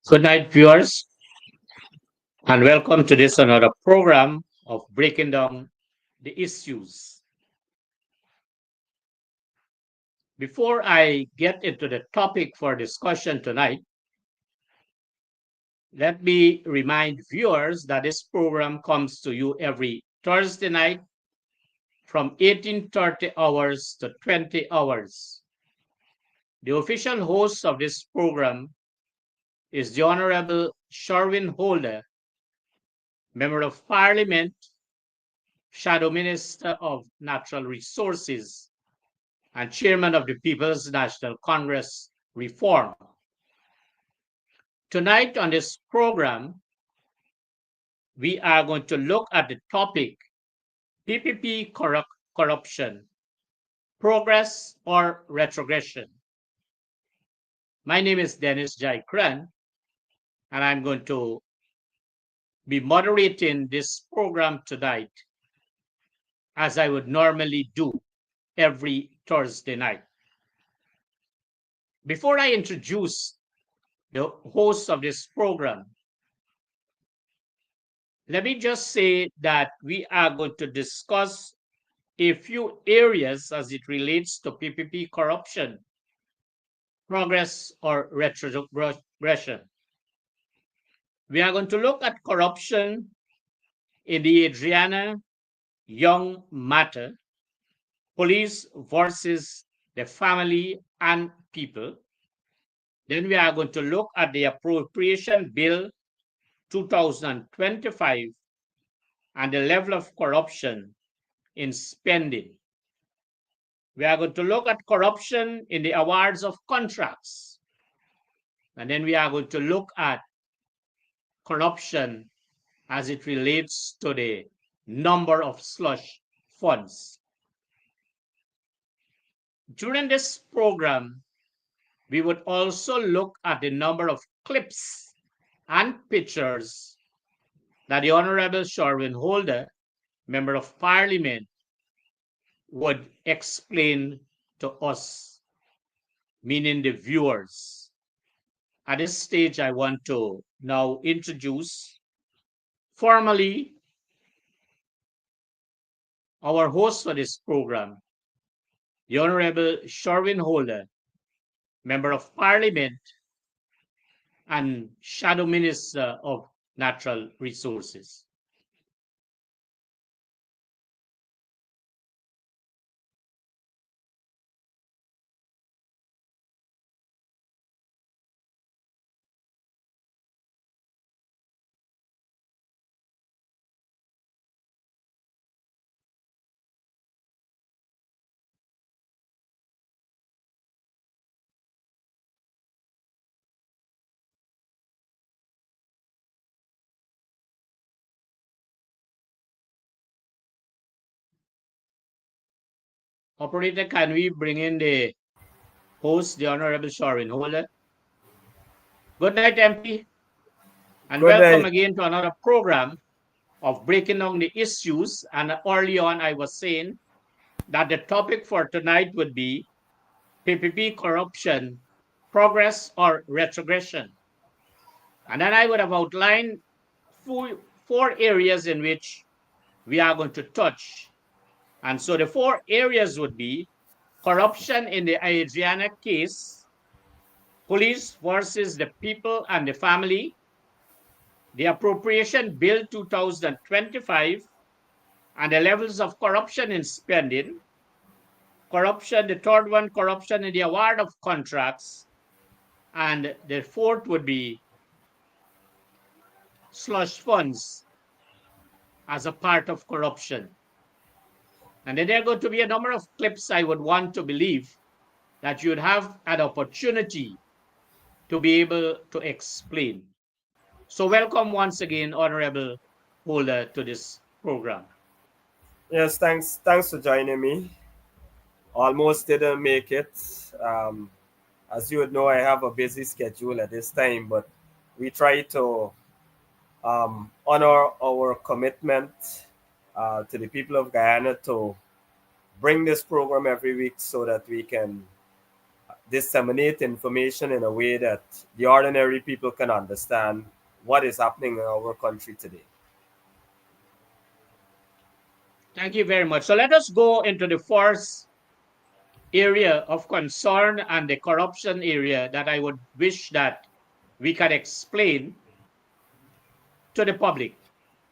Good night, viewers, and welcome to this another program of breaking down the issues. Before I get into the topic for discussion tonight, let me remind viewers that this program comes to you every Thursday night from 18:30 hours to 20 hours. The official host of this program is the Honorable Shurwayne Holder, Member of Parliament, Shadow Minister of Natural Resources, and Chairman of the People's National Congress Reform. Tonight on this program, we are going to look at the topic PPP corruption, progress or retrogression. My name is Dennis Jaikran, and I'm going to be moderating this program tonight as I would normally do every Thursday night. Before I introduce the host of this program, let me just say that we are going to discuss a few areas as it relates to PPP corruption, progress or retrogression. We are going to look at corruption in the Adriana Young matter, police versus the family and people. Then we are going to look at the Appropriation Bill 2025 and the level of corruption in spending. We are going to look at corruption in the awards of contracts. And then we are going to look at corruption as it relates to the number of slush funds. During this program, we would also look at the number of clips and pictures that the Honorable Shurwayne Holder, Member of Parliament, would explain to us, meaning the viewers. At this stage, I want to now introduce formally our host for this program, the Honorable Shurwayne Holder, Member of Parliament and Shadow Minister of Natural Resources. Operator, can we bring in the host, the Honorable Shurwayne Holder? Good night, MP, and Good welcome night. again to another program of breaking down the issues. And early on, I was saying that the topic for tonight would be PPP corruption, progress or retrogression. And then I would have outlined four areas in which we are going to touch. And so the four areas would be corruption in the Adriana case, police versus the people and the family, the Appropriation Bill 2025, and the levels of corruption in spending, corruption, the third one, corruption in the award of contracts, and the fourth would be slush funds as a part of corruption. And then there are going to be a number of clips I would want to believe that you'd have an opportunity to be able to explain. So welcome once again, Honorable Holder, to this program. Yes, thanks for joining me. Almost didn't make it. Um, as you would know, I have a busy schedule at this time, but we try to honor our commitment to the people of Guyana to bring this program every week so that we can disseminate information in a way that the ordinary people can understand what is happening in our country today. Thank you very much. So let us go into the first area of concern and the corruption area that I would wish that we can explain to the public.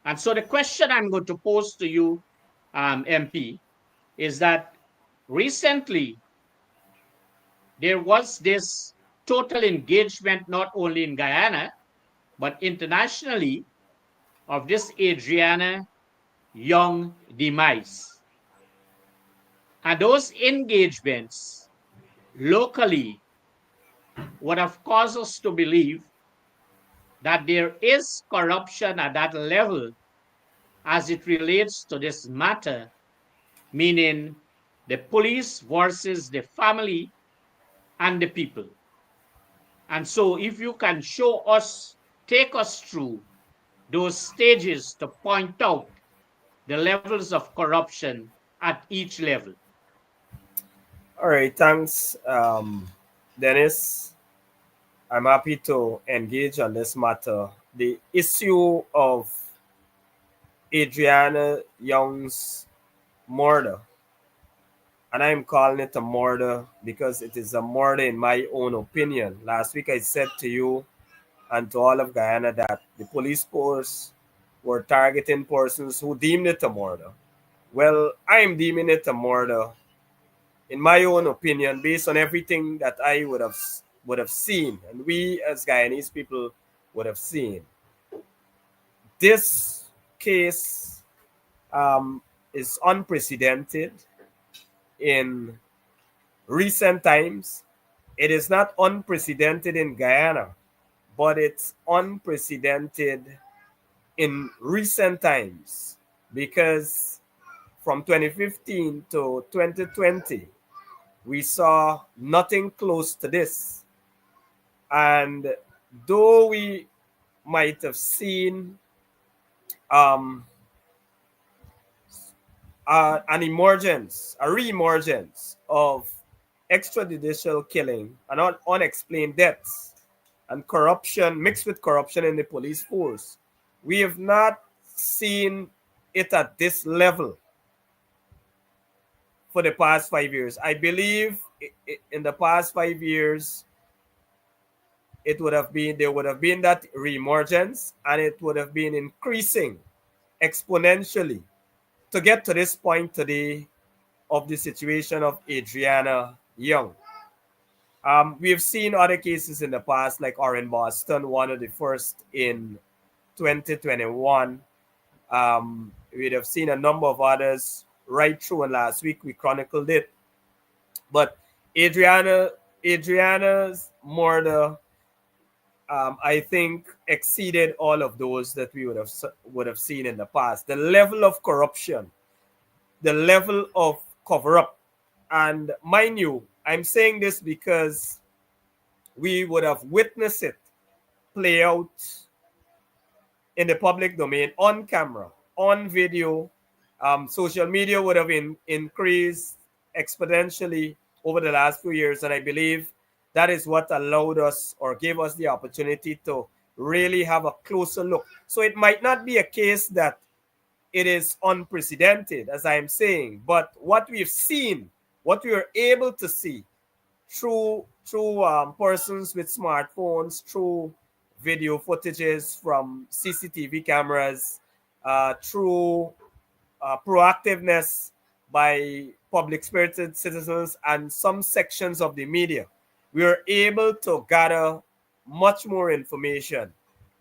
And so the question I'm going to pose to you, MP, is that recently there was this total engagement not only in Guyana but internationally of this Adriana Young demise. And those engagements locally would have caused us to believe that there is corruption at that level as it relates to this matter, meaning the police versus the family and the people. And so, if you can show us, take us through those stages to point out the levels of corruption at each level. All right, thanks, Dennis. I'm happy to engage on this matter. The issue of Adriana Young's murder, and I'm calling it a murder because it is a murder in my own opinion. Last week I said to you and to all of Guyana that the police force were targeting persons who deemed it a murder. Well, I'm deeming it a murder in my own opinion, based on everything that I would have seen, and we as Guyanese people would have seen. This case is unprecedented in recent times. It is not unprecedented in Guyana, but it's unprecedented in recent times because from 2015 to 2020, we saw nothing close to this. And though we might have seen um, an emergence, a re-emergence of extrajudicial killing and unexplained deaths and corruption mixed with corruption in the police force, we have not seen it at this level for the past 5 years. I believe in the past 5 years, it would have been there would have been that reemergence and it would have been increasing exponentially to get to this point today of the situation of Adriana Young. We have seen other cases in the past, like Oren Boston, one of the first in 2021. We'd have seen a number of others right through, and last week we chronicled it. But Adriana's murder, I think, exceeded all of those that we would have seen in the past. The level of corruption, the level of cover up, and mind you, I'm saying this because we would have witnessed it play out in the public domain on camera, on video. Social media would have increased exponentially over the last few years, and I believe that is what allowed us or gave us the opportunity to really have a closer look. So it might not be a case that it is unprecedented, as I'm saying, but what we've seen, what we were able to see through persons with smartphones, through video footages from CCTV cameras, through proactiveness by public spirited citizens and some sections of the media, we were able to gather much more information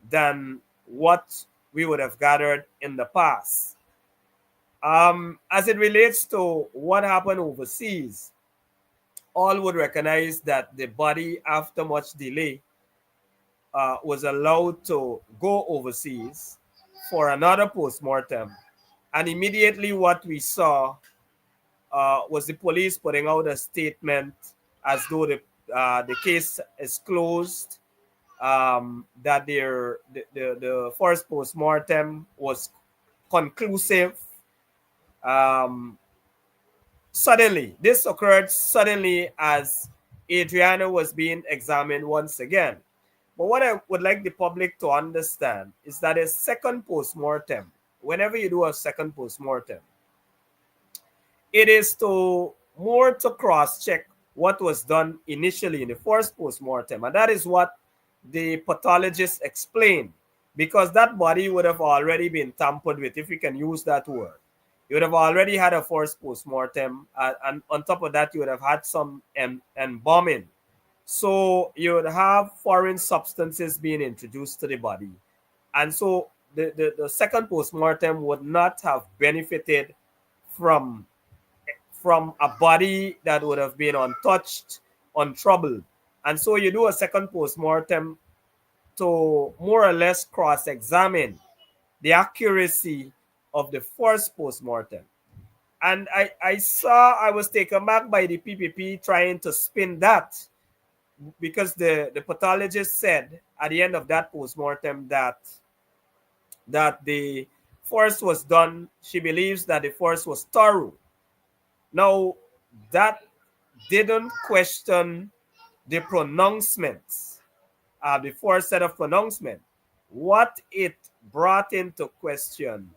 than what we would have gathered in the past. As it relates to what happened overseas, all would recognize that the body, after much delay, was allowed to go overseas for another post-mortem. And immediately what we saw was the police putting out a statement as though the case is closed, that the first post-mortem was conclusive. Um, Suddenly, this occurred suddenly as Adriana was being examined once again. But what I would like the public to understand is that a second post-mortem, whenever you do a second post-mortem, it is to more to cross-check what was done initially in the first post-mortem. And that is what the pathologist explained, because that body would have already been tampered with, if we can use that word. You would have already had a first post-mortem, and on top of that, you would have had some embalming. So you would have foreign substances being introduced to the body. And so the second post-mortem would not have benefited from a body that would have been untouched, untroubled. And so you do a second post-mortem to more or less cross-examine the accuracy of the first post-mortem. And I was taken back by the PPP trying to spin that, because the pathologist said at the end of that post-mortem that the first was done. She believes that the first was thorough. Now, that didn't question the pronouncements, the first set of pronouncement. What it brought into question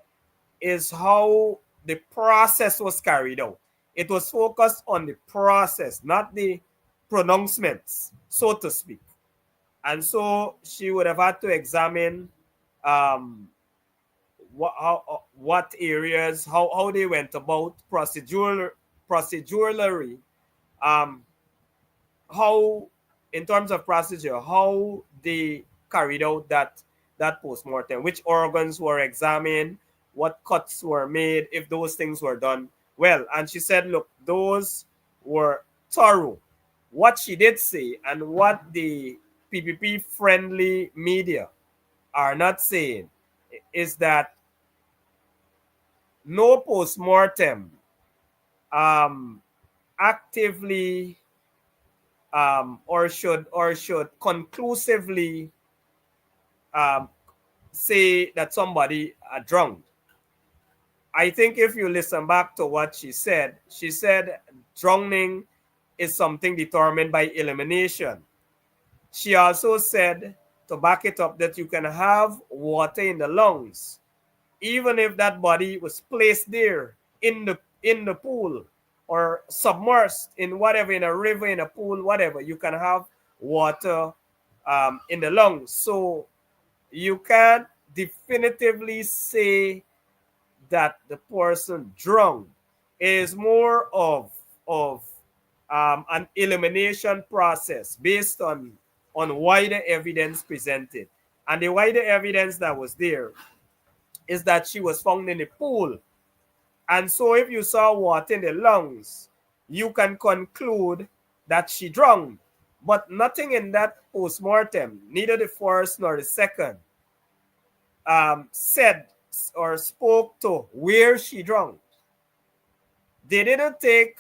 is how the process was carried out. It was focused on the process, not the pronouncements, so to speak. And so she would have had to examine um, what areas, how they went about procedurally, um, how, in terms of procedure, how they carried out that post-mortem, which organs were examined, what cuts were made, if those things were done well. And she said, look, those were thorough. What she did say, and what the PPP friendly media are not saying, is that no post-mortem um, actively or should conclusively um, say that somebody drowned. I think if you listen back to what she said drowning is something determined by elimination. She also said, to back it up, that you can have water in the lungs, even if that body was placed there in the pool, or submerged in whatever, in a river, in a pool, whatever. You can have water in the lungs. So you can't definitively say that the person drowned. Is more of an elimination process based on wider evidence presented. And the wider evidence that was there is that she was found in the pool. And so if you saw water in the lungs, you can conclude that she drowned. But nothing in that post-mortem, neither the first nor the second, said or spoke to where she drowned. They didn't take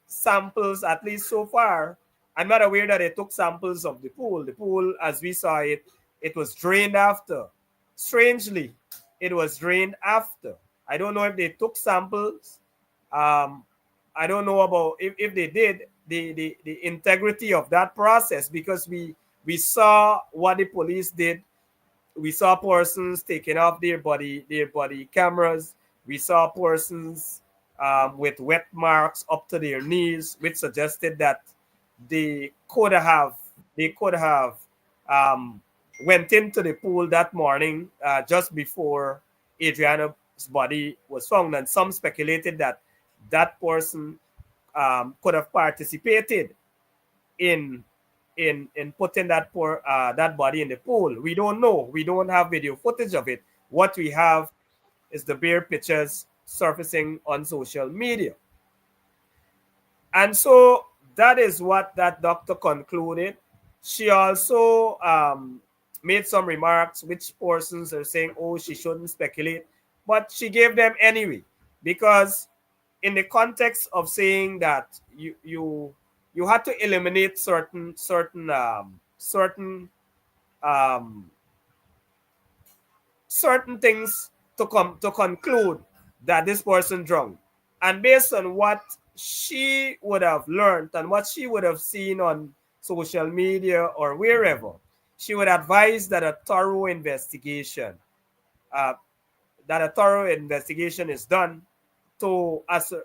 samples, at least so far. I'm not aware that they took samples of the pool. The pool, as we saw it, it was drained after. Strangely, it was drained after. I don't know if they took samples. I don't know about if they did, the integrity of that process, because we saw what the police did. We saw persons taking off their body cameras. We saw persons with wet marks up to their knees, which suggested that they could have um, went into the pool that morning, just before Adriana's body was found. And some speculated that that person could have participated in putting that body in the pool. We don't know. We don't have video footage of it. What we have is the bare pictures surfacing on social media. And so that is what that doctor concluded. She also made some remarks which persons are saying, oh, she shouldn't speculate, but she gave them anyway, because in the context of saying that you had to eliminate um, certain things to come to conclude that this person drunk. And based on what she would have learned and what she would have seen on social media or wherever, she would advise that uh, a thorough investigation is done to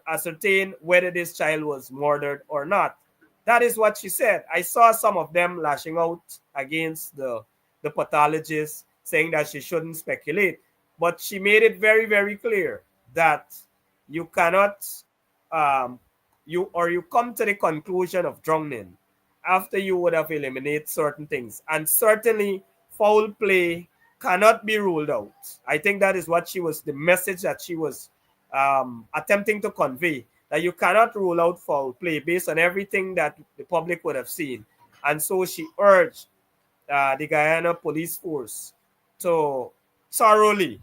ascertain whether this child was murdered or not. That is what she said. I saw some of them lashing out against the pathologist, saying that she shouldn't speculate. But she made it very, very clear that you cannot, you come to the conclusion of drowning after you would have eliminated certain things. And certainly foul play cannot be ruled out. I think that is what the message that she was attempting to convey, that you cannot rule out foul play based on everything that the public would have seen. And so she urged the Guyana police force to thoroughly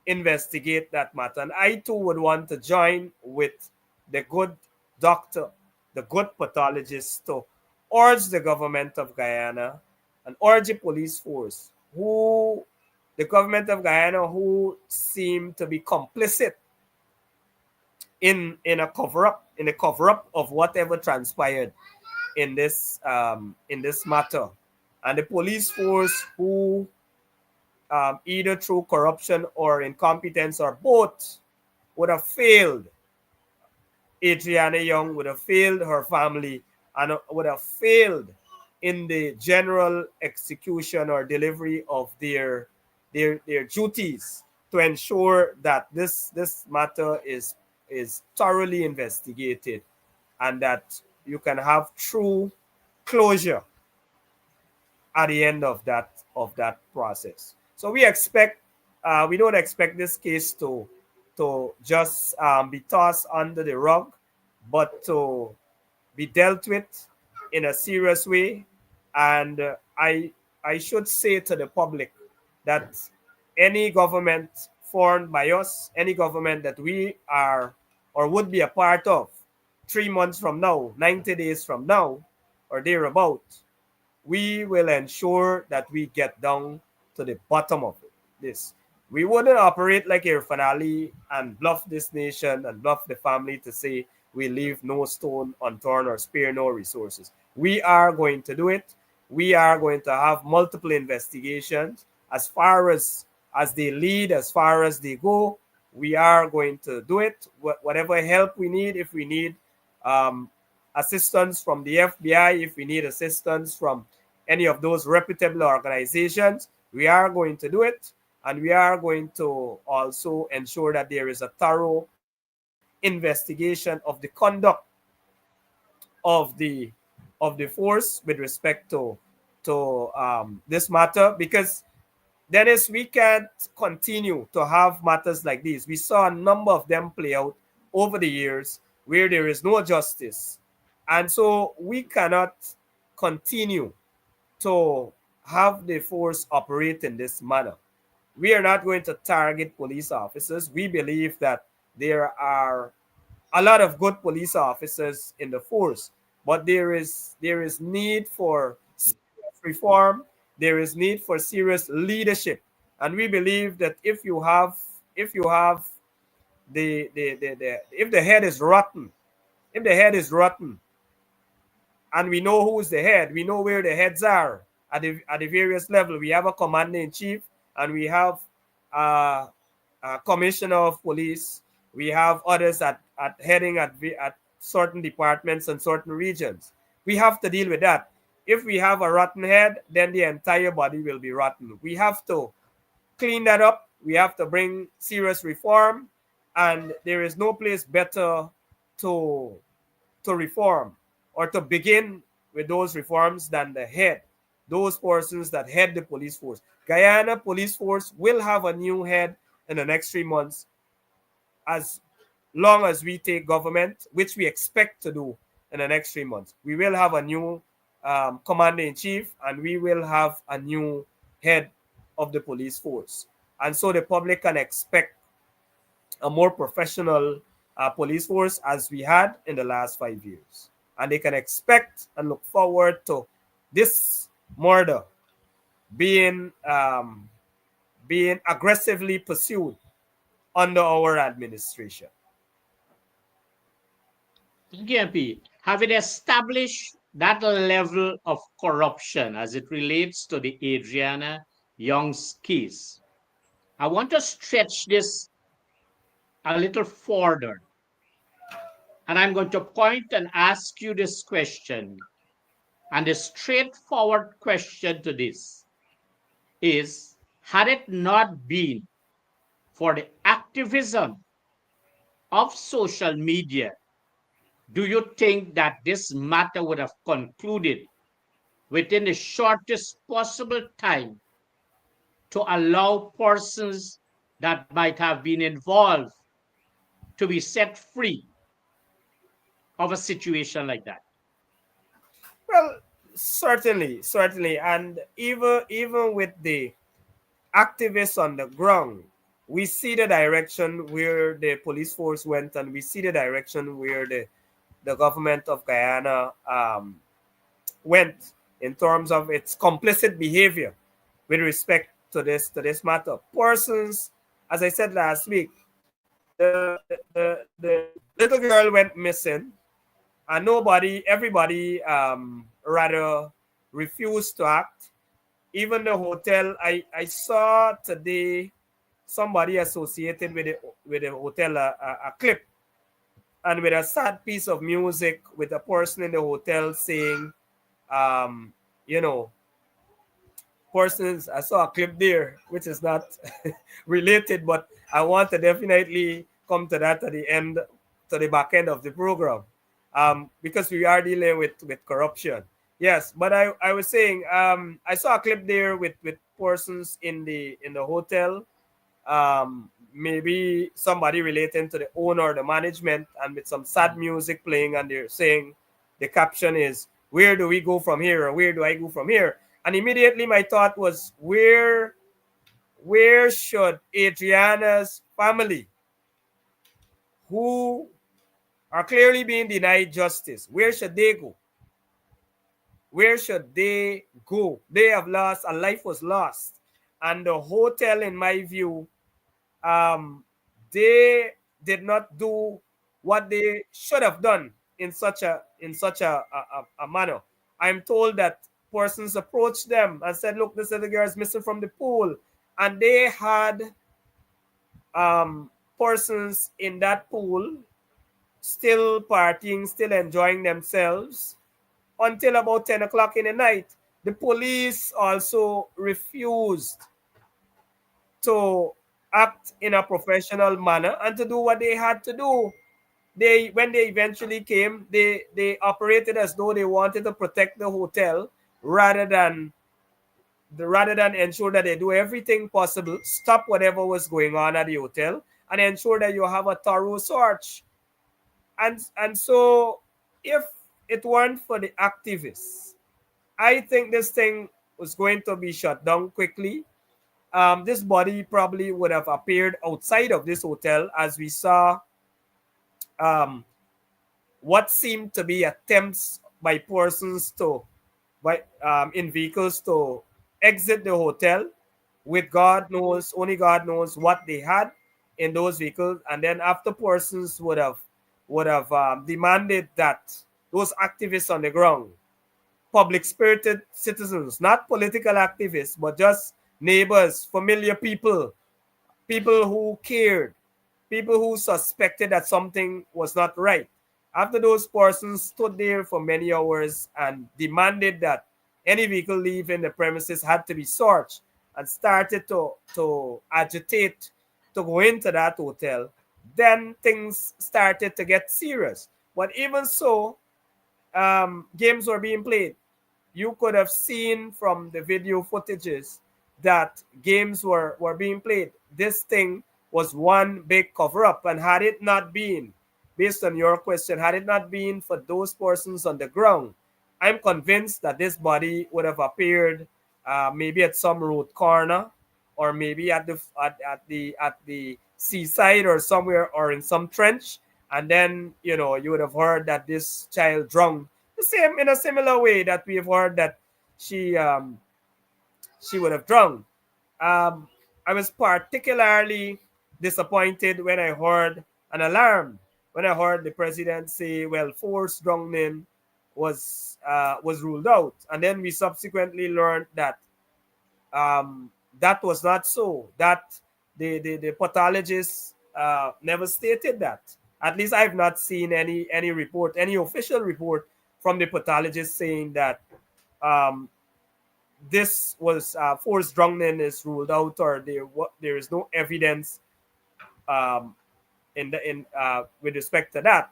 investigate that matter. And I too would want to join with the good doctor, the good pathologist, to urge the government of Guyana and urge the police force, the government of Guyana, who seem to be complicit in a cover up of whatever transpired in this matter, and the police force who either through corruption or incompetence or both would have failed Adriana Young, would have failed her family, and would have failed in the general execution or delivery of their duties to ensure that this matter is thoroughly investigated and that you can have true closure at the end of that process. So we don't expect this case to just be tossed under the rug, but to be dealt with in a serious way. And I should say to the public that any government formed by us, any government that we are or would be a part of 3 months from now, 90 days from now, or thereabout, we will ensure that we get down to the bottom of this. We wouldn't operate like a finale and bluff this nation and bluff the family to say we leave no stone unturned or spare no resources. We are going to do it. We are going to have multiple investigations as far as they lead, as far as they go. We are going to do it. Whatever help we need, if we need um, assistance from the FBI, if we need assistance from any of those reputable organizations, we are going to do it. And we are going to also ensure that there is a thorough investigation of the conduct of the force with respect to this matter, because Dennis, we can't continue to have matters like these. We saw a number of them play out over the years where there is no justice. And so we cannot continue to have the force operate in this manner. We are not going to target police officers. We believe that there are a lot of good police officers in the force, but there is need for reform. There is need for serious leadership, and we believe that if you have if the head is rotten, if the head is rotten, and we know who's the head, we know where the heads are at the various level. We have a commander in chief, and we have a commissioner of police. We have others at heading at certain departments and certain regions. We have to deal with that. If we have a rotten head, then the entire body will be rotten. We have to clean that up. We have to bring serious reform, and there is no place better to reform or to begin with those reforms than the head, those persons that head the police force. Guyana police force will have a new head in the next 3 months, as long as we take government, which we expect to do in the next 3 months. We will have a new commander in chief, and we will have a new head of the police force. And so the public can expect a more professional police force as we had in the last 5 years. And they can expect and look forward to this murder being being aggressively pursued under our administration. GMP, having established that level of corruption as it relates to the Adriana Young's case, I want to stretch this a little further. And I'm going to point and ask you this question. And the straightforward question to this is, had it not been for the activism of social media, do you think that this matter would have concluded within the shortest possible time to allow persons that might have been involved to be set free of a situation like that? Well, certainly, and even with the activists on the ground, we see the direction where the police force went, and we see the direction where the government of Guyana went in terms of its complicit behavior with respect to this matter. Persons, as I said last week, the little girl went missing, and everybody rather refused to act. Even the hotel, I saw today somebody associated with the hotel a clip, and with a sad piece of music with a person in the hotel saying, um, you know, persons. I saw a clip there which is not related, but I want to definitely come to that at the end, to the back end of the program, because we are dealing with corruption. Yes, but I was saying, I saw a clip there with persons in the hotel, maybe somebody relating to the owner, the management, and with some sad music playing, and they're saying, the caption is, "Where do we go from here?" or "Where do I go from here?" And immediately my thought was, where should Adriana's family, who are clearly being denied justice, where should they go? Where should they go? They have lost, a life was lost. And the hotel, in my view, they did not do what they should have done in such a manner. I'm told that persons approached them and said, "Look, this little girl is missing from the pool," and they had persons in that pool still partying, still enjoying themselves until about 10 o'clock in the night. The police also refused to act in a professional manner and to do what they had to do. When they eventually came, they operated as though they wanted to protect the hotel rather than ensure that they do everything possible, stop whatever was going on at the hotel, and ensure that you have a thorough search. And so, if it weren't for the activists, I think this thing was going to be shut down quickly. This body probably would have appeared outside of this hotel, as we saw what seemed to be attempts by persons in vehicles to exit the hotel with only God knows what they had in those vehicles. And then after persons would have demanded that those activists on the ground, public spirited citizens, not political activists, but just neighbors, familiar people, people who cared, people who suspected that something was not right. After those persons stood there for many hours and demanded that any vehicle leaving the premises had to be searched, and started to agitate to go into that hotel, then things started to get serious. But even so, games were being played. You could have seen from the video footages that games were being played. This thing was one big cover up. And had it not been, based on your question, had it not been for those persons on the ground, I'm convinced that this body would have appeared maybe at some road corner, or maybe at the seaside or somewhere, or in some trench, and then you would have heard that this child drowned. The same, in a similar way that we have heard that she um, she would have drowned. Um, I was particularly disappointed when I heard an alarm, when I heard the president say, "Well, forced drowning was ruled out," and then we subsequently learned that that was not so. That the pathologist never stated that. At least I've not seen any report, any official report from the pathologist saying that um, this was forced drowning is ruled out, or there is no evidence um, in with respect to that.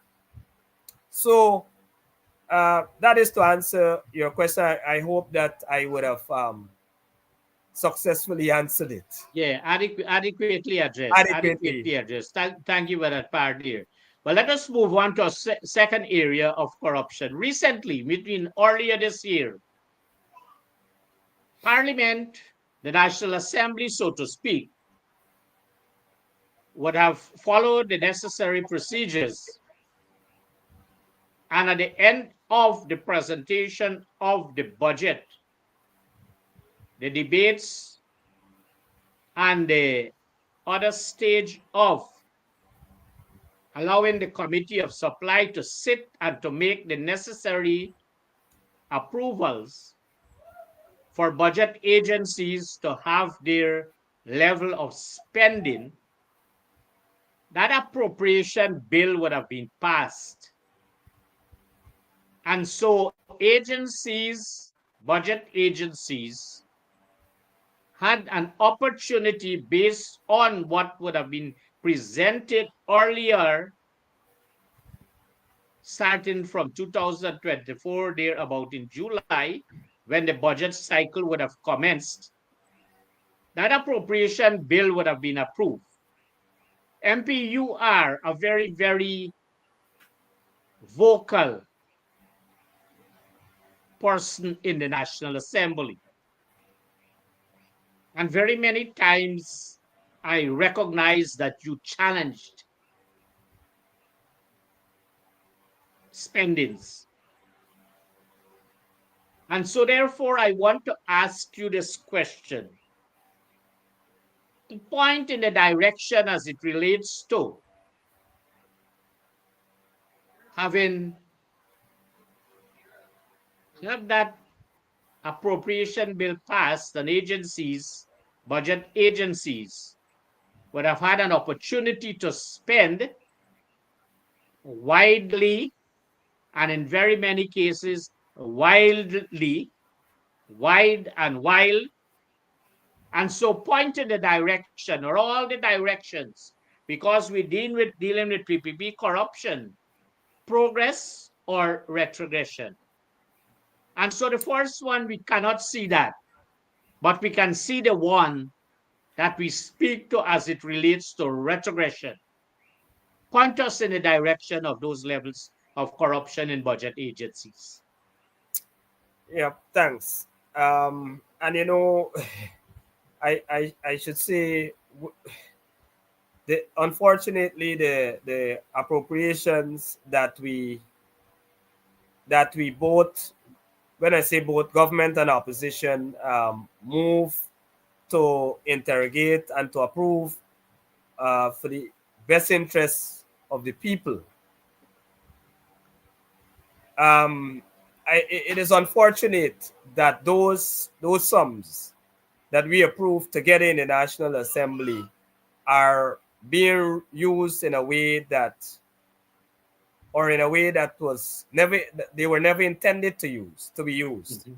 So that is to answer your question. I hope that I would have successfully answered it Yeah, adequately addressed. adequately. Adequately addressed. Thank you for that part, dear. But let us move on to a second area of corruption. Recently, between earlier this year, Parliament, the National Assembly, so to speak, would have followed the necessary procedures. And at the end of the presentation of the budget, the debates, and the other stage of allowing the Committee of Supply to sit and to make the necessary approvals for budget agencies to have their level of spending, that appropriation bill would have been passed. And so agencies, budget agencies, had an opportunity based on what would have been presented earlier, starting from 2024, there about in July, when the budget cycle would have commenced, that appropriation bill would have been approved. MP, you are a very, very vocal person in the National Assembly. And very many times I recognize that you challenged spendings. And so, therefore, I want to ask you this question to point in the direction as it relates to having have that appropriation bill passed and agencies, budget agencies, would have had an opportunity to spend widely and in very many cases wildly, wide and wild, and so point in the direction or all the directions, because we dealing with PPP corruption, progress or retrogression. And so the first one, we cannot see that, but we can see the one that we speak to as it relates to retrogression. Point us in the direction of those levels of corruption in budget agencies. Yeah, thanks. And I should say, unfortunately, the appropriations that we both, when I say both government and opposition, move to interrogate and to approve for the best interests of the people. Um, it is unfortunate that those sums that we approved to get in the National Assembly are being used in a way that, or in a way that was never, they were never intended to be used, Mhm.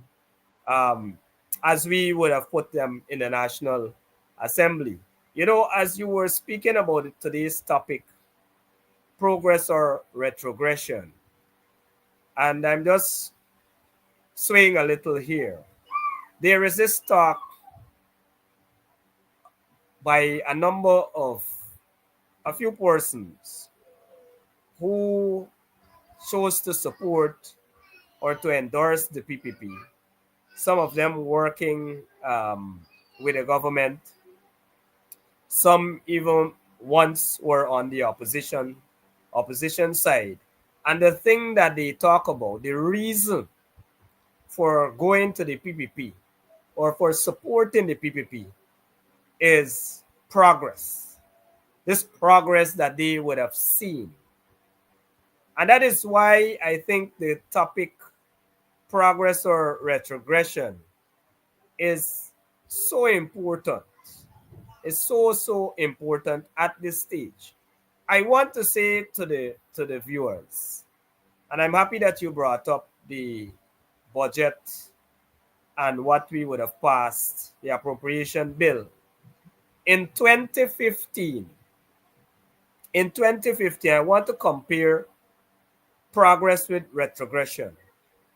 um, as we would have put them in the National Assembly. As you were speaking about today's topic, progress or retrogression, and I'm just swaying a little here. There is this talk by a few persons who chose to support or to endorse the PPP, some of them working with the government, some even once were on the opposition side. And the thing that they talk about, the reason for going to the PPP or for supporting the PPP is progress. This progress that they would have seen. And that is why I think the topic progress or retrogression is so important. It's so important at this stage. I want to say to the viewers, and I'm happy that you brought up the budget and what we would have passed, the appropriation bill. In 2015, I want to compare progress with retrogression.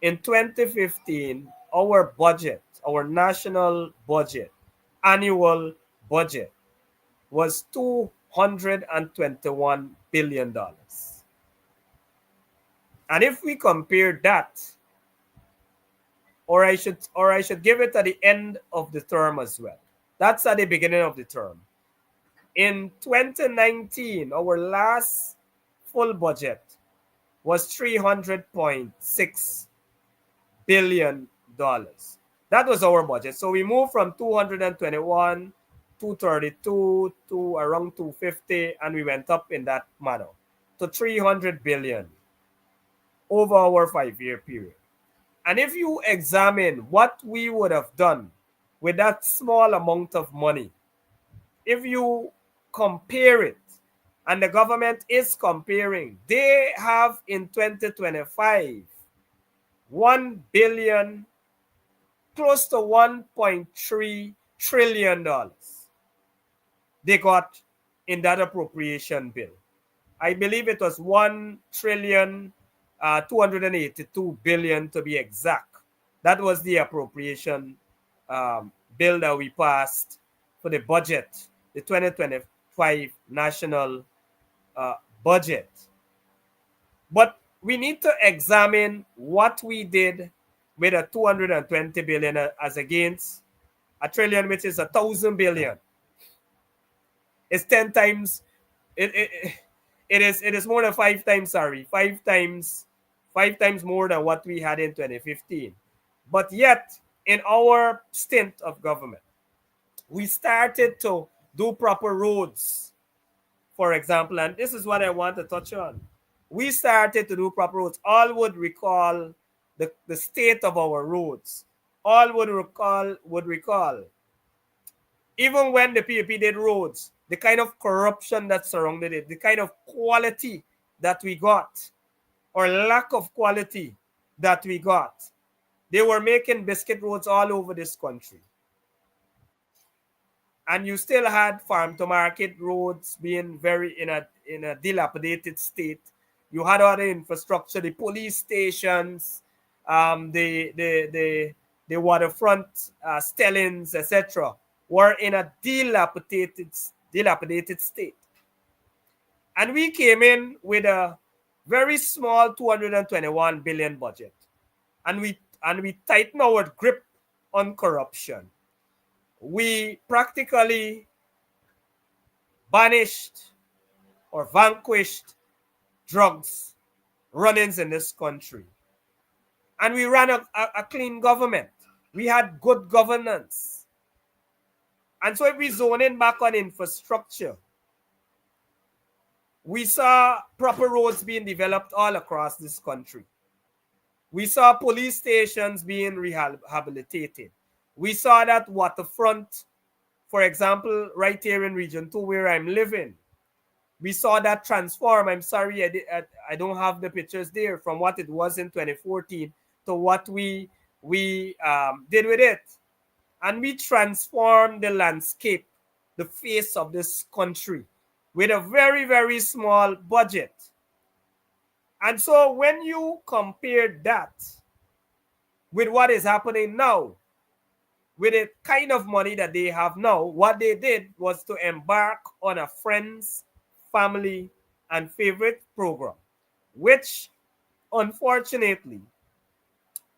In 2015, our budget, our national budget, annual budget was $221 billion. And if we compare that, or I should give it at the end of the term as well. That's at the beginning of the term. In 2019, our last full budget was $300.6 billion. That was our budget. So we moved from 221, 232 to around 250, and we went up in that manner to 300 billion over our 5-year period. And if you examine what we would have done with that small amount of money, if you compare it, and the government is comparing, they have in 2025 $1 billion, close to $1.3 trillion they got in that appropriation bill. I believe it was 1,282 billion to be exact. That was the appropriation bill that we passed for the budget, the 2025 national budget. But we need to examine what we did with a 220 billion as against a trillion, which is 1,000 billion. It's 10 times. It is more than 5 times. Sorry, 5 times more than what we had in 2015. But yet, in our stint of government, we started to do proper roads, for example, and this is what I want to touch on. We started to do proper roads. All would recall the state of our roads. All would recall, even when the PAP did roads, the kind of corruption that surrounded it, the kind of quality that we got, or lack of quality that we got. They were making biscuit roads all over this country. And you still had farm to market roads being very in a dilapidated state. You had other infrastructure, the police stations, the waterfront stellings, etc., were in a dilapidated state. And we came in with a very small 221 billion budget, and we tightened our grip on corruption. We practically banished or vanquished drugs run-ins in this country. And we ran a clean government. We had good governance. And so if we zone in back on infrastructure, we saw proper roads being developed all across this country. We saw police stations being rehabilitated. We saw that waterfront, for example, right here in Region 2 where I'm living. We saw that transform. I'm sorry, I don't have the pictures there, from what it was in 2014 to what we did with it. And we transformed the landscape, the face of this country, with a very, very small budget. And so when you compare that with what is happening now, with the kind of money that they have now, what they did was to embark on a friends, family, and favorite program, which unfortunately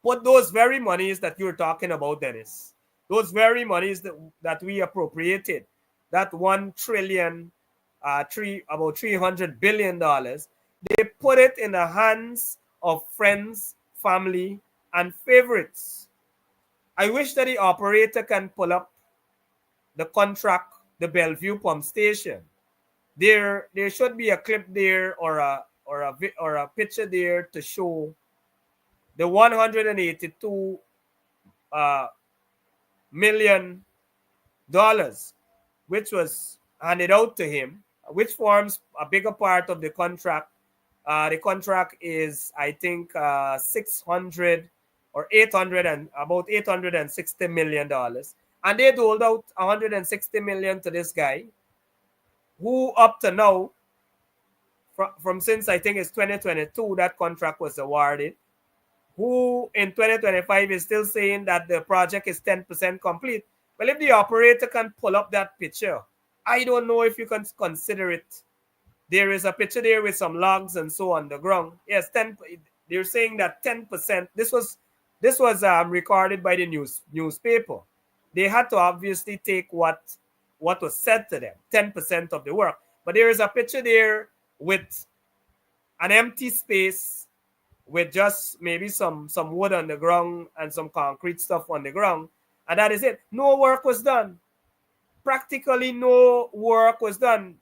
But those very monies that you're talking about, Dennis, those very monies that we appropriated, that 1 trillion, about $300 billion, they put it in the hands of friends, family, and favorites. I wish that the operator can pull up the contract, the Bellevue pump station. There should be a clip there, or a picture there to show the 182 uh, million dollars which was handed out to him, which forms a bigger part of the contract. The contract is, I think, 600 or 800 and about $860 million, and they doled out 160 million to this guy, who up to now, from since I think it's 2022 that contract was awarded, who in 2025 is still saying that the project is 10% complete. Well, if the operator can pull up that picture, I don't know if you can consider it. There is a picture there with some logs and so on the ground. Yes, 10. They're saying that 10%. This was recorded by the newspaper. They had to obviously take what was said to them, 10% of the work. But there is a picture there with an empty space with just maybe some wood on the ground and some concrete stuff on the ground, and that is it. No work was done. Practically no work was done.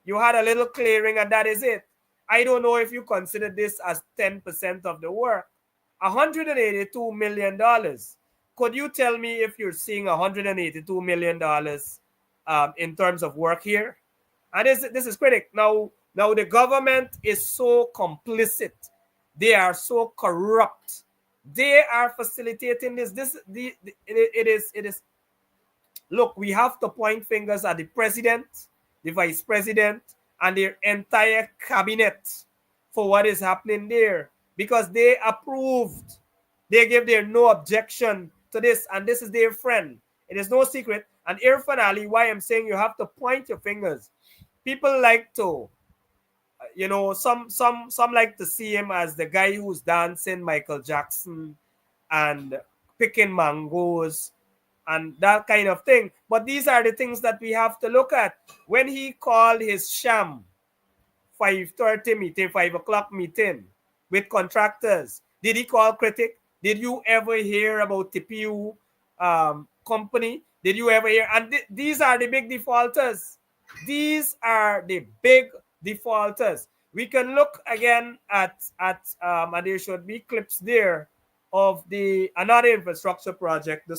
You had a little clearing, and that is it. I don't know if you consider this as 10% of the work. $182 million. Could you tell me if you're seeing $182 million in terms of work here? And this is critical. Now the government is so complicit. They are so corrupt. They are facilitating this. It is. Look, we have to point fingers at the president, the vice president, and their entire cabinet for what is happening there, because they approved. They gave their no objection to this, and this is their friend. It is no secret. And Irfan Ali, why I'm saying you have to point your fingers. People like to, some like to see him as the guy who's dancing Michael Jackson and picking mangoes and that kind of thing. But these are the things that we have to look at. When he called his sham 5:30 meeting, 5 o'clock meeting with contractors, did he call critic? Did you ever hear about TPU company? Did you ever hear? And these are the big defaulters. These are the big defaulters. We can look again at and there should be clips there of another infrastructure project, the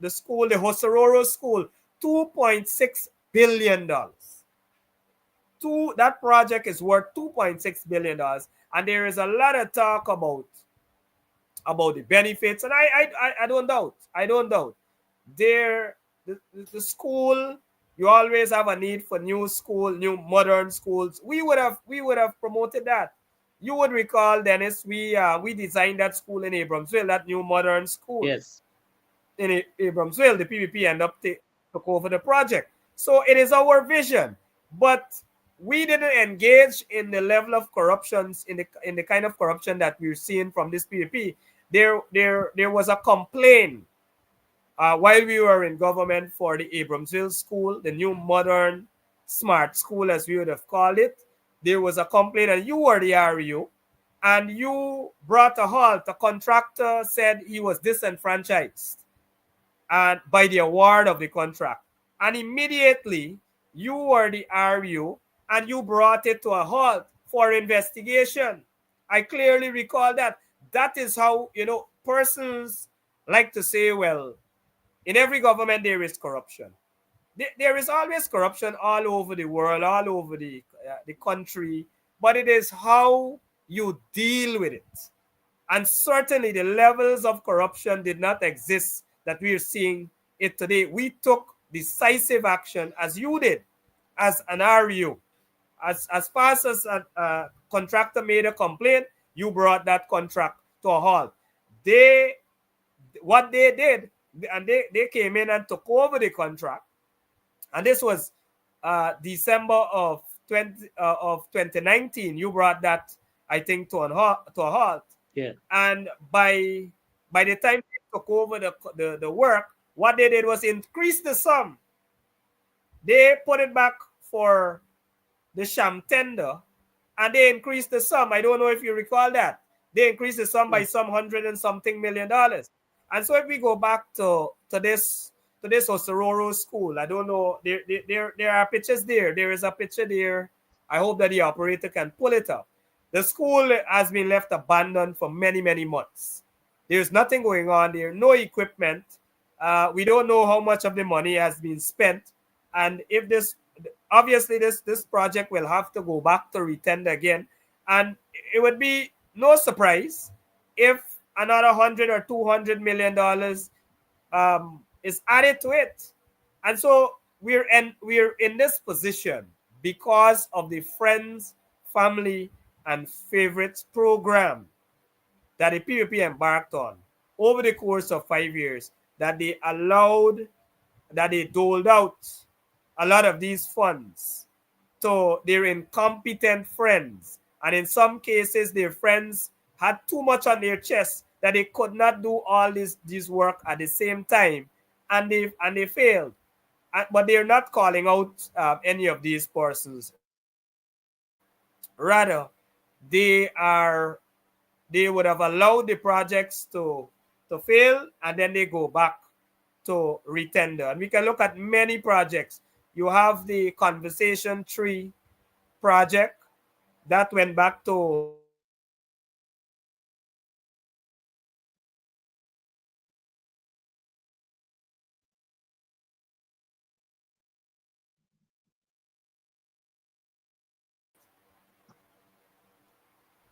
Hosororo School, $2.6 billion. That project is worth $2.6 billion, and there is a lot of talk about the benefits, and I don't doubt. There, the school, you always have a need for new modern schools. We would have promoted that. You would recall, Dennis, we designed that school in Abramsville, that new modern school. Yes. In Abramsville, the PPP ended up took over the project. So it is our vision, but we didn't engage in the level of corruptions, in the kind of corruption that we're seeing from this PPP. There was a complaint while we were in government for the Abramsville school, the new modern smart school, as we would have called it. There was a complaint, and you were the REO, and you brought a halt. The contractor said he was disenfranchised and by the award of the contract. And immediately, you were the REO, and you brought it to a halt for investigation. I clearly recall that. That is how, persons like to say, well, in every government there is corruption. There is always corruption all over the world, all over the country, but it is how you deal with it. And certainly the levels of corruption did not exist that we are seeing it today. We took decisive action, as you did, as an REO. As fast as a contractor made a complaint, you brought that contract to a halt. What they did, and they came in and took over the contract, and this was December of 2019. You brought that, I think, to a halt. Yeah. And by the time they took over the work, what they did was increase the sum. They put it back for the sham tender, and they increased the sum. I don't know if you recall that. They increased the sum by Yeah. some hundred and something $1 million. And so if we go back to this Osororo school, I don't know. There are pictures there. There is a picture there. I hope that the operator can pull it up. The school has been left abandoned for many, many months. There's nothing going on there, no equipment. We don't know how much of the money has been spent. And if this, obviously, this project will have to go back to retender again. And it would be no surprise if another 100 or 200 million dollars is added to it. And so we're in this position because of the Friends, Family, and Favorites program that the PPP embarked on over the course of 5 years, that they allowed, that they doled out a lot of these funds to their incompetent friends. And in some cases, their friends had too much on their chest that they could not do all this work at the same time, and they failed. But they're not calling out any of these persons. Rather, they are they would have allowed the projects to fail, and then they go back to retender. And we can look at many projects. You have the Conversation Tree project that went back to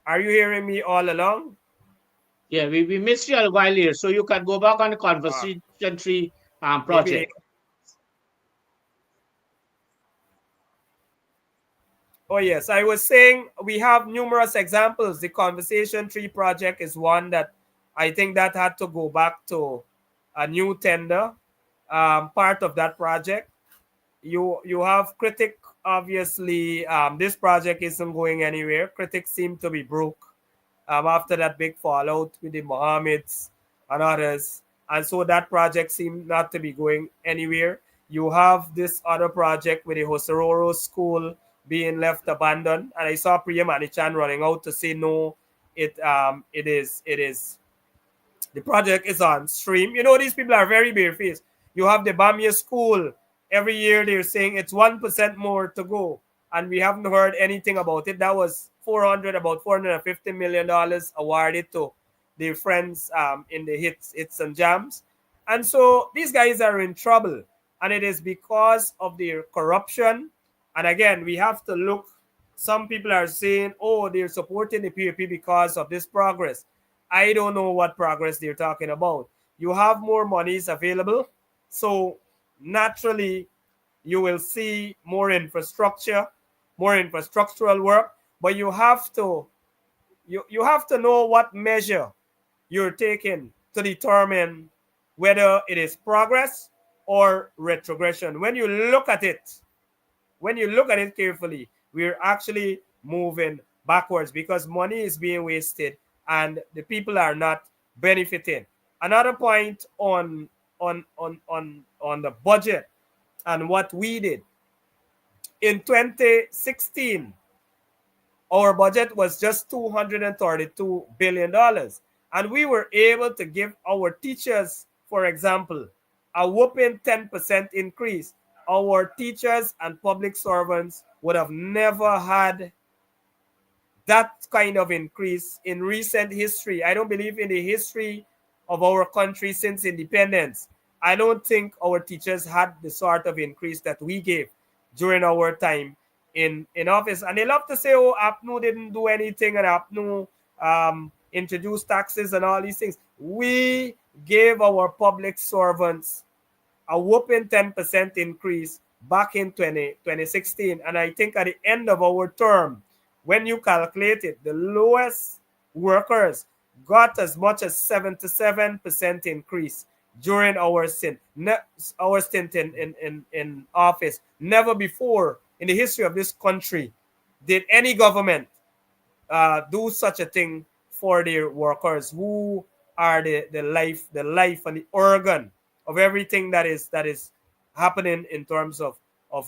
Are you hearing me all along? Yeah, we missed you a while here, so you can go back on the Uh, conversation tree maybe. project. Oh, yes. I was saying we have numerous examples. The Conversation Tree project is one that I think that had to go back to a new tender, part of that project. You have Critic, obviously. This project isn't going anywhere. Critics seem to be broke after that big fallout with the Mohammeds and others. And so that project seemed not to be going anywhere. You have this other project with the Hosororo school being left abandoned. And I saw Priya Manichan running out to say no, it is the project is on stream. These people are very barefaced. You have the Bamia school. Every year they're saying it's 1% more to go. And we haven't heard anything about it. That was about $450 million awarded to their friends in the hits and jams. And so these guys are in trouble. And it is because of their corruption. And again, we have to look. Some people are saying, oh, they're supporting the PAP because of this progress. I don't know what progress they're talking about. You have more monies available, so naturally you will see more infrastructure, more infrastructural work, but you have to know what measure you're taking to determine whether it is progress or retrogression. When you look at it carefully, we're actually moving backwards because money is being wasted and the people are not benefiting. Another point on the budget and what we did in 2016, our budget was just $232 billion, and we were able to give our teachers, for example, a whopping 10% increase. Our teachers and public servants would have never had that kind of increase in recent history. I don't believe in the history of our country since independence. I don't think our teachers had the sort of increase that we gave during our time in office. And they love to say, oh, APNU didn't do anything and APNU introduced taxes and all these things. We gave our public servants a whopping 10% increase back in 2016. And I think at the end of our term, when you calculate it, the lowest workers got as much as 77% increase during our stint in office. Never before in the history of this country did any government do such a thing for their workers, who are the life and the organ of everything that is happening in terms of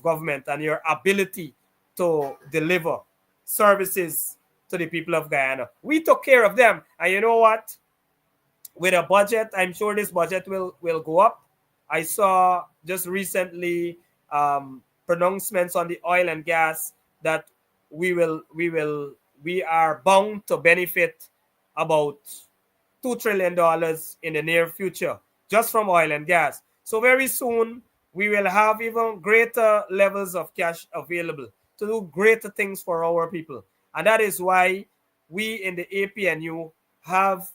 government, and your ability to deliver services to the people of Guyana. We took care of them. And you know what? With a budget, I'm sure this budget will go up. I saw just recently pronouncements on the oil and gas that we are bound to benefit about $2 trillion in the near future just from oil and gas. So very soon we will have even greater levels of cash available to do greater things for our people. And that is why we in the APNU have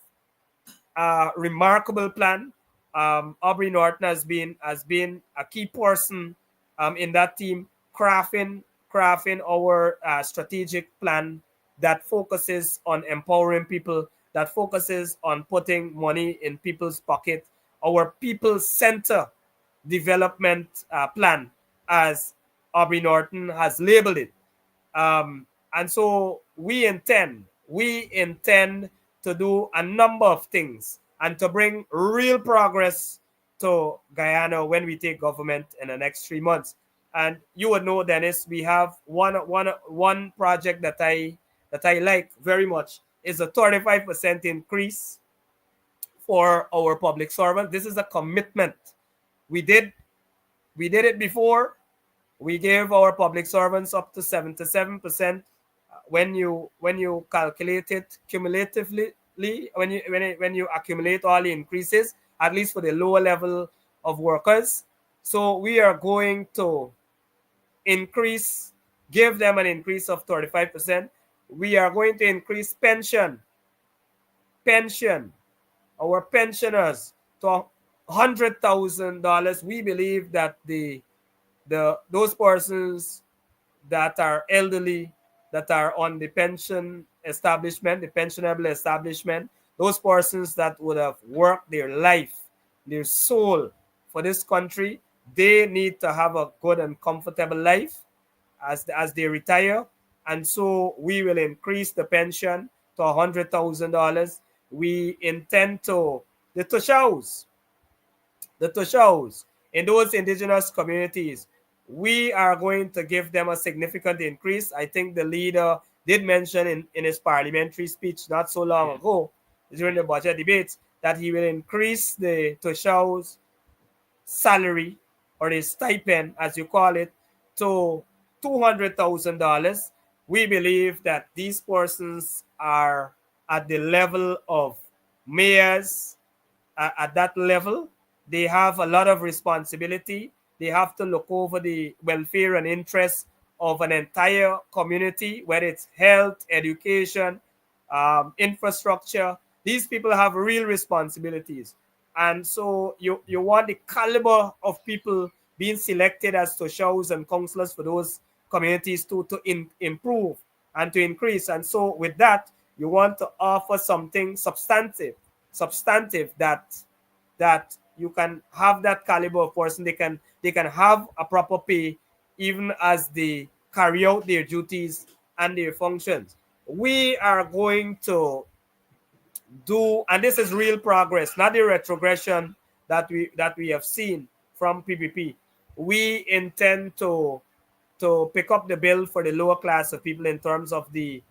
a remarkable plan. Aubrey Norton has been a key person in that team, crafting our strategic plan that focuses on empowering people, that focuses on putting money in people's pocket. Our people center development plan, as Aubrey Norton has labeled it. And so we intend to do a number of things and to bring real progress to Guyana when we take government in the next 3 months. And you would know, Dennis, we have one project that I like very much, is a 35% increase for our public servants. This is a commitment. We did we did it before. We gave our public servants up to 77%. When you calculate it cumulatively, when you accumulate all the increases, at least for the lower level of workers. So we are going to increase, give them an increase of 35%. We are going to increase pension, our pensioners, to $100,000. We believe that those persons that are elderly, that are on the pension establishment, the pensionable establishment, those persons that would have worked their life, their soul for this country, they need to have a good and comfortable life as they retire. And so we will increase the pension to $100,000. We intend to the Tushaus in those indigenous communities, we are going to give them a significant increase. I think the leader did mention in his parliamentary speech not so long Yeah. ago during the budget debates that he will increase the Tushaus salary, or the stipend as you call it, to $200,000. We believe that these persons are at the level of mayors. At that level, they have a lot of responsibility. They have to look over the welfare and interests of an entire community, whether it's health, education, infrastructure. These people have real responsibilities. And so you want the caliber of people being selected as Toshaus and councillors for those communities to improve and to increase. And so with that, you want to offer something substantive that you can have that caliber of person. They can have a proper pay even as they carry out their duties and their functions. We are going to do, and this is real progress, not the retrogression that we have seen from PPP. We intend to pick up the bill for the lower class of people in terms of the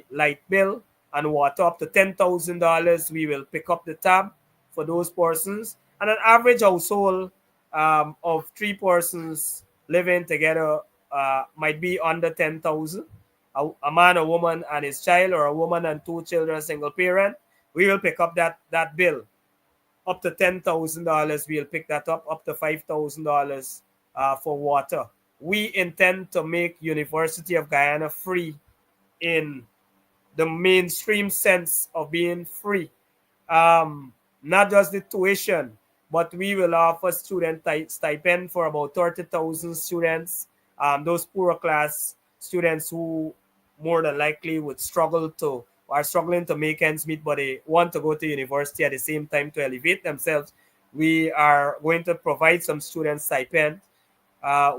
light bill and water up to $10,000. We will pick up the tab for those persons, and an average household of three persons living together might be under 10,000. A man, a woman, and his child, or a woman and two children, single parent. We will pick up that bill up to $10,000. We'll pick that up to $5,000 for water. We intend to make University of Guyana free in the mainstream sense of being free. Not just the tuition, but we will offer student stipend for about 30,000 students. Those poorer class students who more than likely would are struggling to make ends meet, but they want to go to university at the same time to elevate themselves. We are going to provide some student stipend.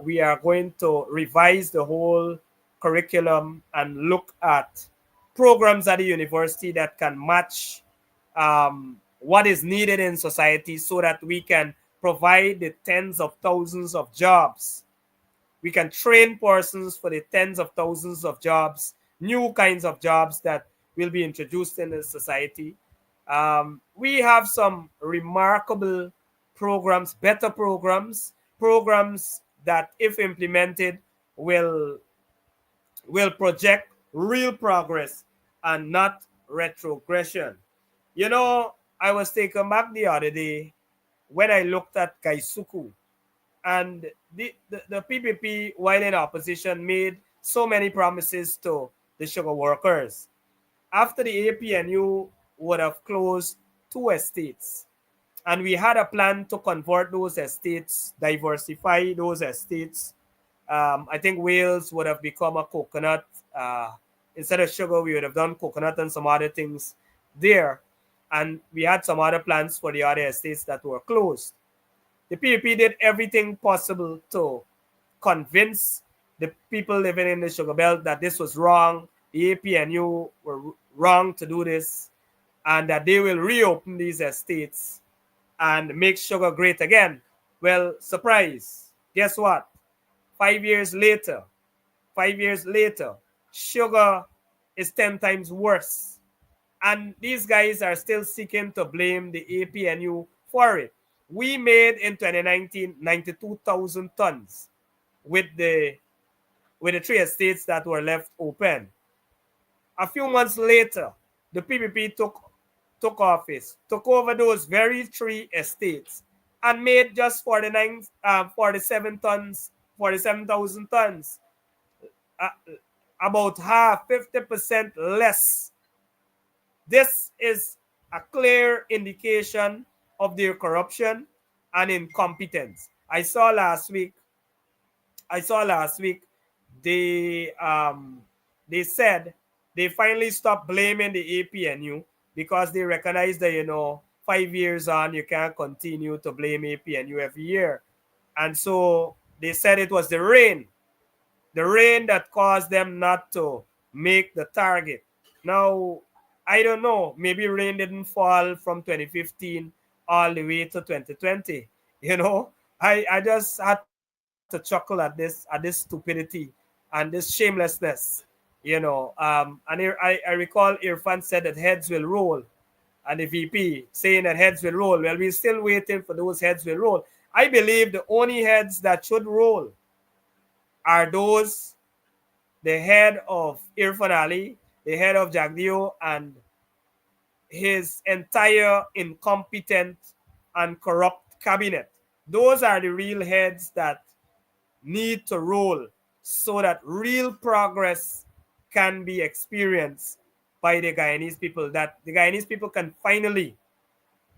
We are going to revise the whole curriculum and look at programs at the university that can match what is needed in society so that we can provide the tens of thousands of jobs. We can train persons for the tens of thousands of jobs, new kinds of jobs that will be introduced in the society. We have some remarkable programs, better programs, programs that, if implemented, will project real progress and not retrogression. You know, I was taken back the other day when I looked at Kaisuku, and the PPP, while in opposition, made so many promises to the sugar workers. After the APNU would have closed two estates, and we had a plan to convert those estates, diversify those estates. I think Wales would have become a coconut. Instead of sugar, we would have done coconut and some other things there. And we had some other plans for the other estates that were closed. The PPP did everything possible to convince the people living in the sugar belt that this was wrong. The APNU were wrong to do this, and that they will reopen these estates and make sugar great again. Well, surprise. Guess what? 5 years later, 5 years later, sugar is 10 times worse. And these guys are still seeking to blame the APNU for it. We made in 2019 92,000 tons with the three estates that were left open. A few months later, the PPP took office, took over those very three estates, and made just 47,000 tons, uh, about half, 50% less. This is a clear indication of their corruption and incompetence. I saw last week they said they finally stopped blaming the APNU because they recognize that 5 years on you can't continue to blame APNU every year, and so they said it was the rain that caused them not to make the target. Now, I don't know. Maybe rain didn't fall from 2015 all the way to 2020. I just had to chuckle at this stupidity and this shamelessness. And I recall Irfan said that heads will roll, and the VP saying that heads will roll. Well, we're still waiting for those heads will roll. I believe the only heads that should roll are those the head of Irfan Ali, the head of Jagdeo, and his entire incompetent and corrupt cabinet. Those are the real heads that need to roll so that real progress can be experienced by the Guyanese people, that the Guyanese people can finally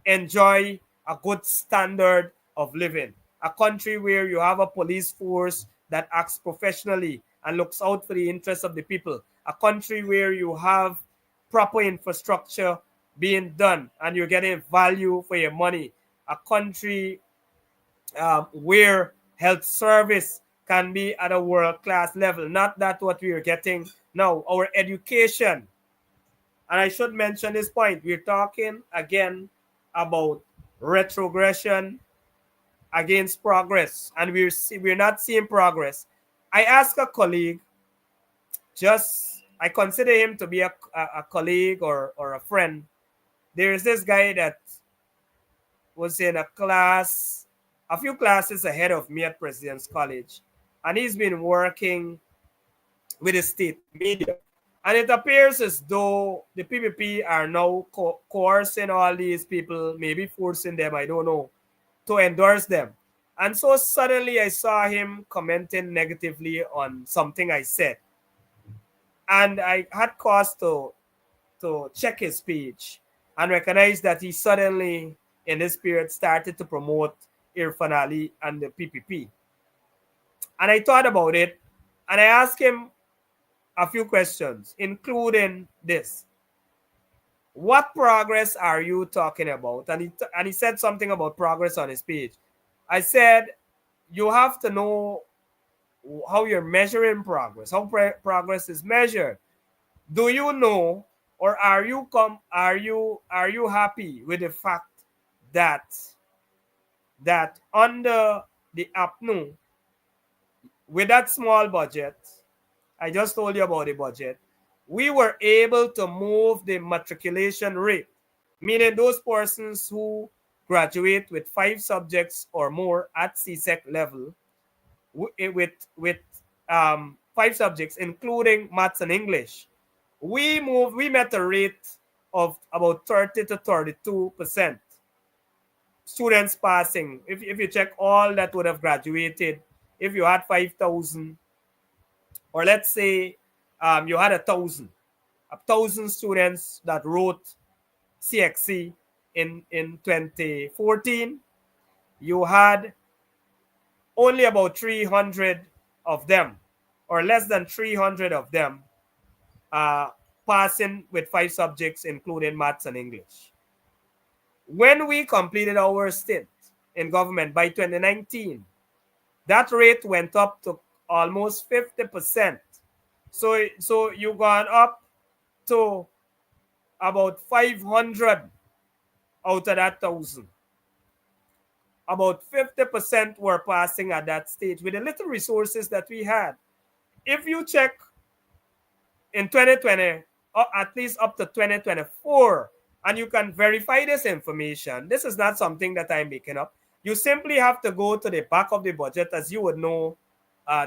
enjoy a good standard of living. A country where you have a police force that acts professionally and looks out for the interests of the people. A country where you have proper infrastructure being done and you're getting value for your money. A country where health service can be at a world-class level. Not that what we are getting now. Our education. And I should mention this point. We're talking again about retrogression against progress, and we're not seeing progress. I asked a colleague, I consider him to be a colleague or a friend. There is this guy that was in a few classes ahead of me at President's College, and he's been working with the state media. And it appears as though the PPP are now coercing all these people, maybe forcing them, I don't know, to endorse them. And so suddenly I saw him commenting negatively on something I said. And I had cause to check his page and recognize that he suddenly, in this period, started to promote Irfan Ali and the PPP. And I thought about it, and I asked him a few questions, including this. What progress are you talking about? And he said something about progress on his page. I said, you have to know how you're measuring progress, how progress is measured. Do you know, or are you happy with the fact that under the APNU, with that small budget, I just told you about the budget, we were able to move the matriculation rate, meaning those persons who graduate with 5 subjects or more at CSEC level, with 5 subjects, including maths and English. We met a rate of about 30 to 32% students passing. If you check all that would have graduated, if you had 5,000, or let's say you had a thousand students that wrote CXC in 2014, you had only about 300 of them, or less than 300 of them, uh, passing with 5 subjects, including maths and English. When we completed our stint in government by 2019, that rate went up to almost 50%. So you gone up to about 500 out of that thousand. About 50% were passing at that stage with the little resources that we had. If you check in 2020, or at least up to 2024, and you can verify this information, this is not something that I'm making up. You simply have to go to the back of the budget, as you would know,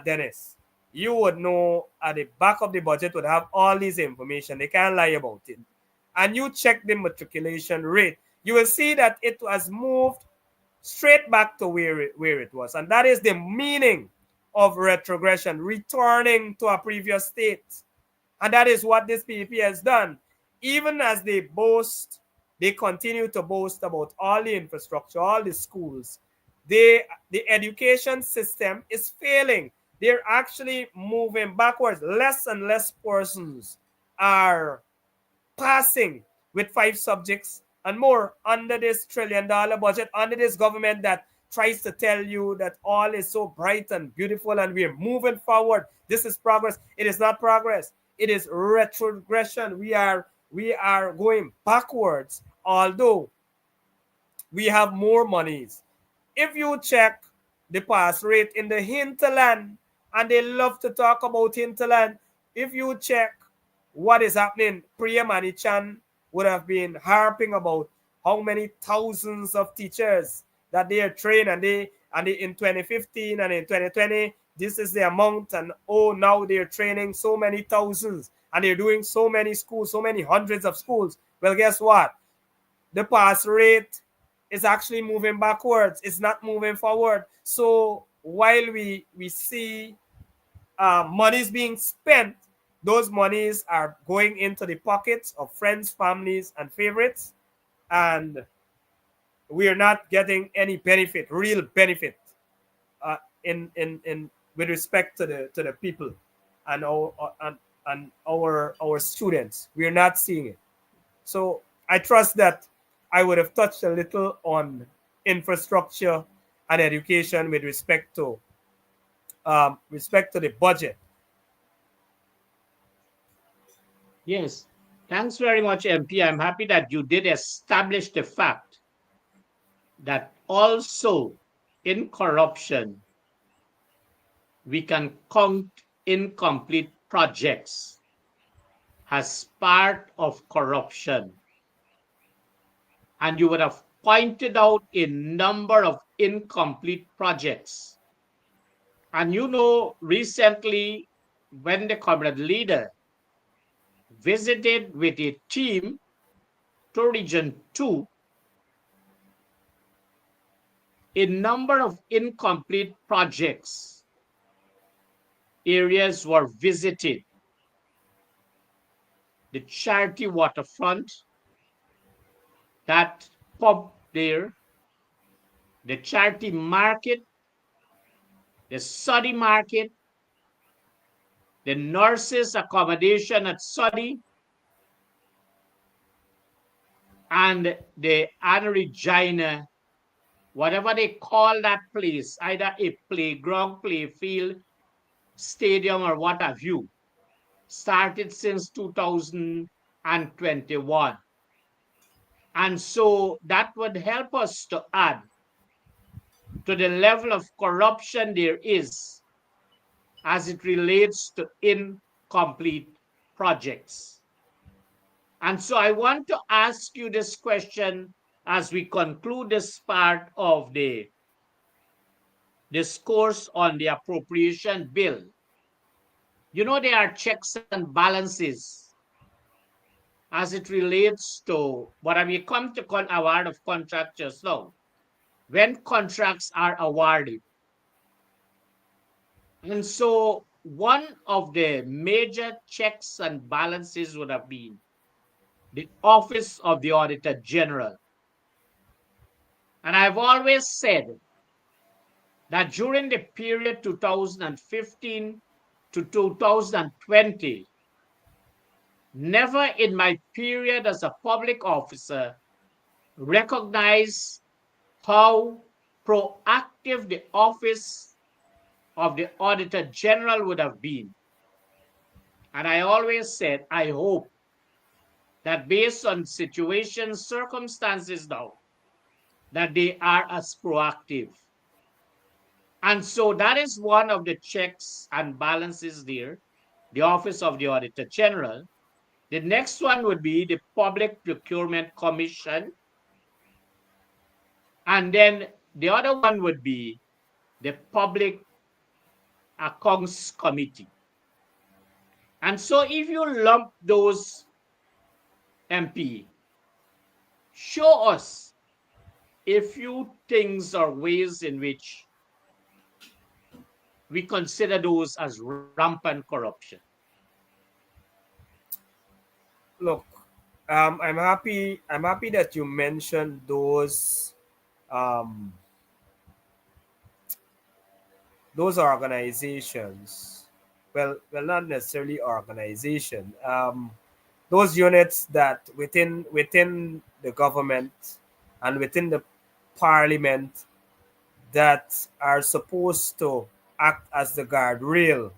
Dennis. You would know at the back of the budget would have all these information. They can't lie about it. And you check the matriculation rate, you will see that it has moved straight back to where it was. And that is the meaning of retrogression, returning to a previous state. And that is what this PPP has done. Even as they continue to boast about all the infrastructure, all the schools, the education system is failing. They're actually moving backwards. Less and less persons are passing with 5 subjects and more under this $1 trillion budget, under this government that tries to tell you that all is so bright and beautiful and we're moving forward. This is progress. It is not progress. It is retrogression. We are going backwards, although we have more monies. If you check the pass rate in the hinterland, and they love to talk about hinterland, if you check what is happening, Priya Manichan would have been harping about how many thousands of teachers that they are trained, and they in 2015 and in 2020, this is the amount, and oh, now they're training so many thousands and they're doing so many schools, so many hundreds of schools. Well, guess what? The pass rate is actually moving backwards. It's not moving forward. So while we see monies being spent, those monies are going into the pockets of friends, families, and favorites, and we are not getting any benefit, real benefit, in with respect to the people and our students. We are not seeing it. So I trust that I would have touched a little on infrastructure and education with respect to the budget. Yes. Thanks very much, MP. I'm happy that you did establish the fact that also in corruption, we can count incomplete projects as part of corruption. And you would have pointed out a number of incomplete projects. And you know, recently, when the comrade leader visited with a team to Region 2, a number of incomplete projects areas were visited. The charity waterfront, that pub there, the charity market, the Sodi market, the nurses accommodation at Sodi, and the Anna Regina, whatever they call that place, either a playground, playfield, stadium, or what have you. started since 2021. And so that would help us to add to the level of corruption there is as it relates to incomplete projects. And so I want to ask you this question as we conclude this part of the discourse on the appropriation bill. You know, there are checks and balances as it relates to what we come to call award of contract just now. When contracts are awarded, and so one of the major checks and balances would have been the Office of the Auditor General. And I've always said that during the period 2015 to 2020, never in my period as a public officer recognized how proactive the Office of the Auditor General would have been. And I always said, I hope that based on situations, circumstances now, that they are as proactive. And so that is one of the checks and balances there, the Office of the Auditor General. The next one would be the Public Procurement Commission. And then the other one would be the Public Accounts Committee. And so if you lump those MP, show us a few things or ways in which we consider those as rampant corruption. Look, I'm happy. I'm happy that you mentioned um, those organizations. Well, not necessarily organization. Those units that within the government and within the parliament that are supposed to act as the guardrail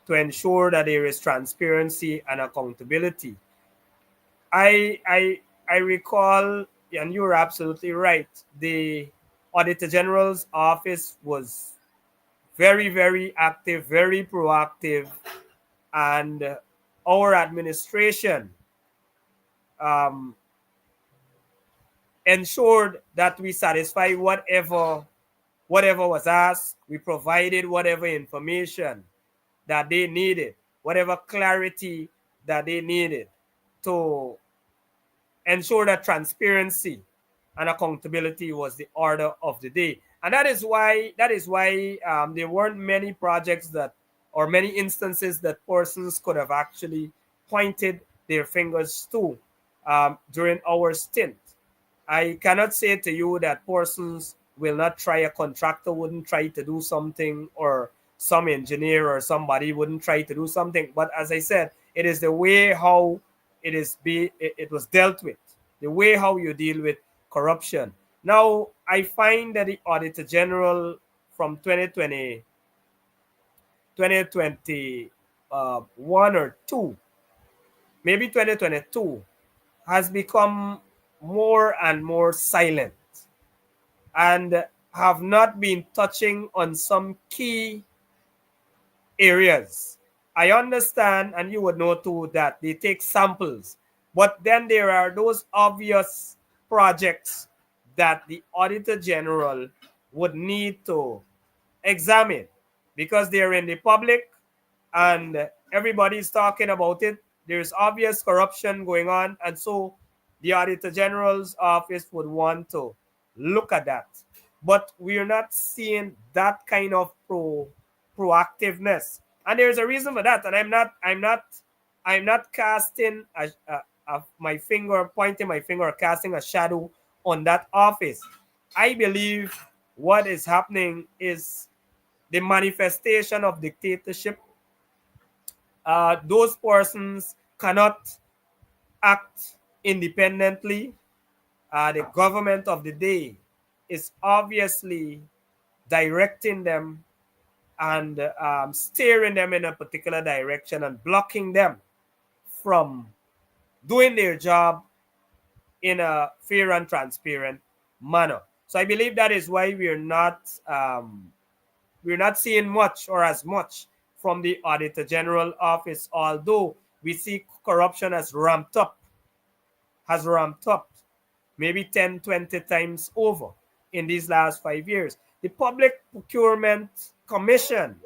to ensure that there is transparency and accountability. I recall, and you're absolutely right. The Auditor General's office was very active, very proactive, and our administration um, ensured that we satisfy whatever was asked. We provided whatever information that they needed, whatever clarity that they needed to ensure that transparency and accountability was the order of the day. And that is why there weren't many projects that or many instances that persons could have actually pointed their fingers to during our stint. I cannot say to you that persons will not try, a contractor wouldn't try to do something, or some engineer or somebody wouldn't try to do something. But as I said, it is the way how it was dealt with, the way how you deal with corruption. Now, I find that the Auditor General from 2021 or 2, maybe 2022, has become more and more silent and have not been touching on some key areas. I understand, and you would know too, that they take samples, but then there are those obvious projects that the Auditor General would need to examine because they're in the public and everybody's talking about it. There's obvious corruption going on, and so the Auditor General's office would want to look at that. But we're not seeing that kind of proactiveness, and there's a reason for that. And I'm not casting my finger, pointing my finger, or casting a shadow on that office. I believe what is happening is the manifestation of dictatorship. Those persons cannot act independently. The government of the day is obviously directing them and steering them in a particular direction and blocking them from doing their job in a fair and transparent manner. So I believe that is why we're not seeing much or as much from the Auditor General office, although we see corruption has ramped up maybe 10, 20 times over in these last 5 years. The Public Procurement Commission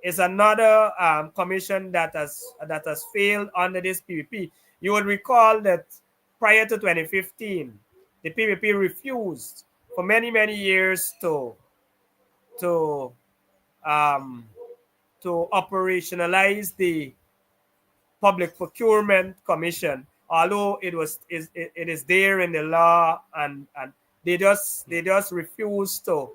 is another commission that has failed under this PPP. You would recall that prior to 2015, the PPP refused for many, many years to um, to operationalize the Public Procurement Commission, although it is there in the law, and they just refuse to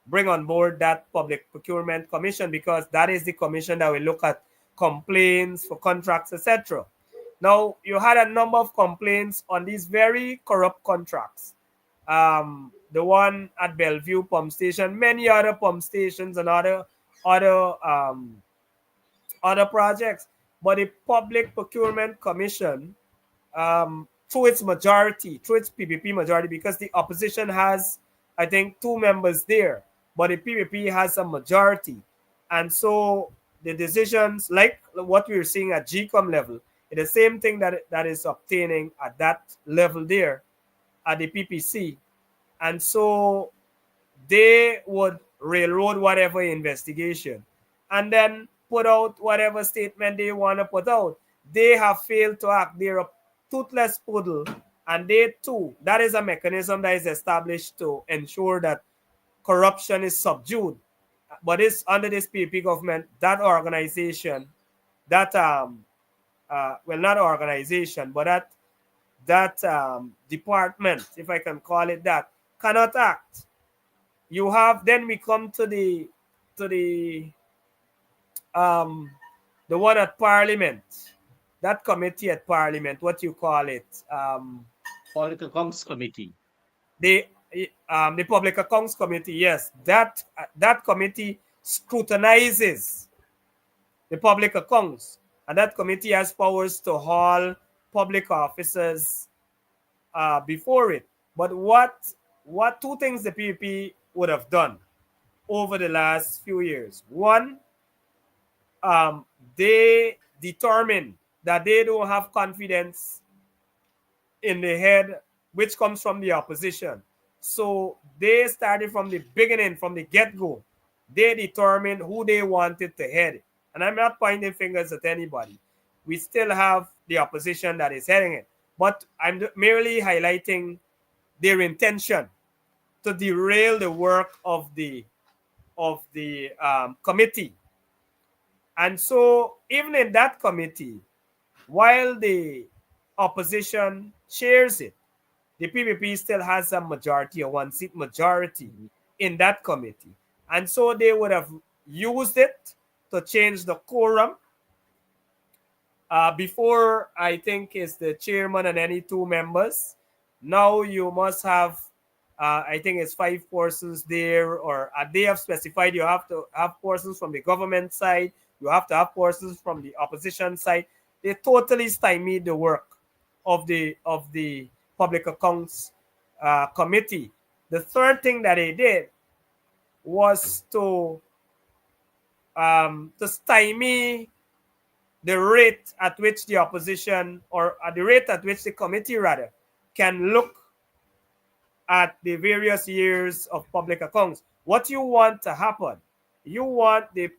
bring on board that Public Procurement Commission, because that is the commission that will look at complaints for contracts, etc. Now, you had a number of complaints on these very corrupt contracts. The one at Bellevue Pump Station, many other pump stations, and other projects. But the Public Procurement Commission, through its PPP majority, because the opposition has, I think, two members there, but the PPP has a majority. And so the decisions, like what we're seeing at GCOM level, is the same thing that is obtaining at that level there at the PPC. And so they would railroad whatever investigation and then put out whatever statement they want to put out. They have failed to act. They're a toothless poodle, and they too, that is a mechanism that is established to ensure that corruption is subdued. But it's under this PPP government, that organization, that well, not organization, but that department, if I can call it that, cannot act. You have, then we come to the um the one at Parliament, that committee at Parliament, what you call it, Public Accounts Committee. the the Public Accounts Committee. Yes, that committee scrutinizes the public accounts, and that committee has powers to haul public officers before it. But what two things the PPP would have done over the last few years? One, they determined that they don't have confidence in the head, which comes from the opposition. So they started from the beginning, from the get-go. They determined who they wanted to head. And I'm not pointing fingers at anybody. We still have the opposition that is heading it. But I'm merely highlighting their intention to derail the work of the committee. And so even in that committee, while the opposition chairs it, the PPP still has a majority, a one-seat majority in that committee. And so they would have used it to change the quorum. Before, I think, is the chairman and any two members. Now you must have, I think it's 5 persons there, or they have specified you have to have persons from the government side, you have to have persons from the opposition side. They totally stymied the work of the Public Accounts Committee. The third thing that they did was to stymie the rate at which the opposition, or at the rate at which the committee rather, can look at the various years of public accounts. What you want to happen, you want the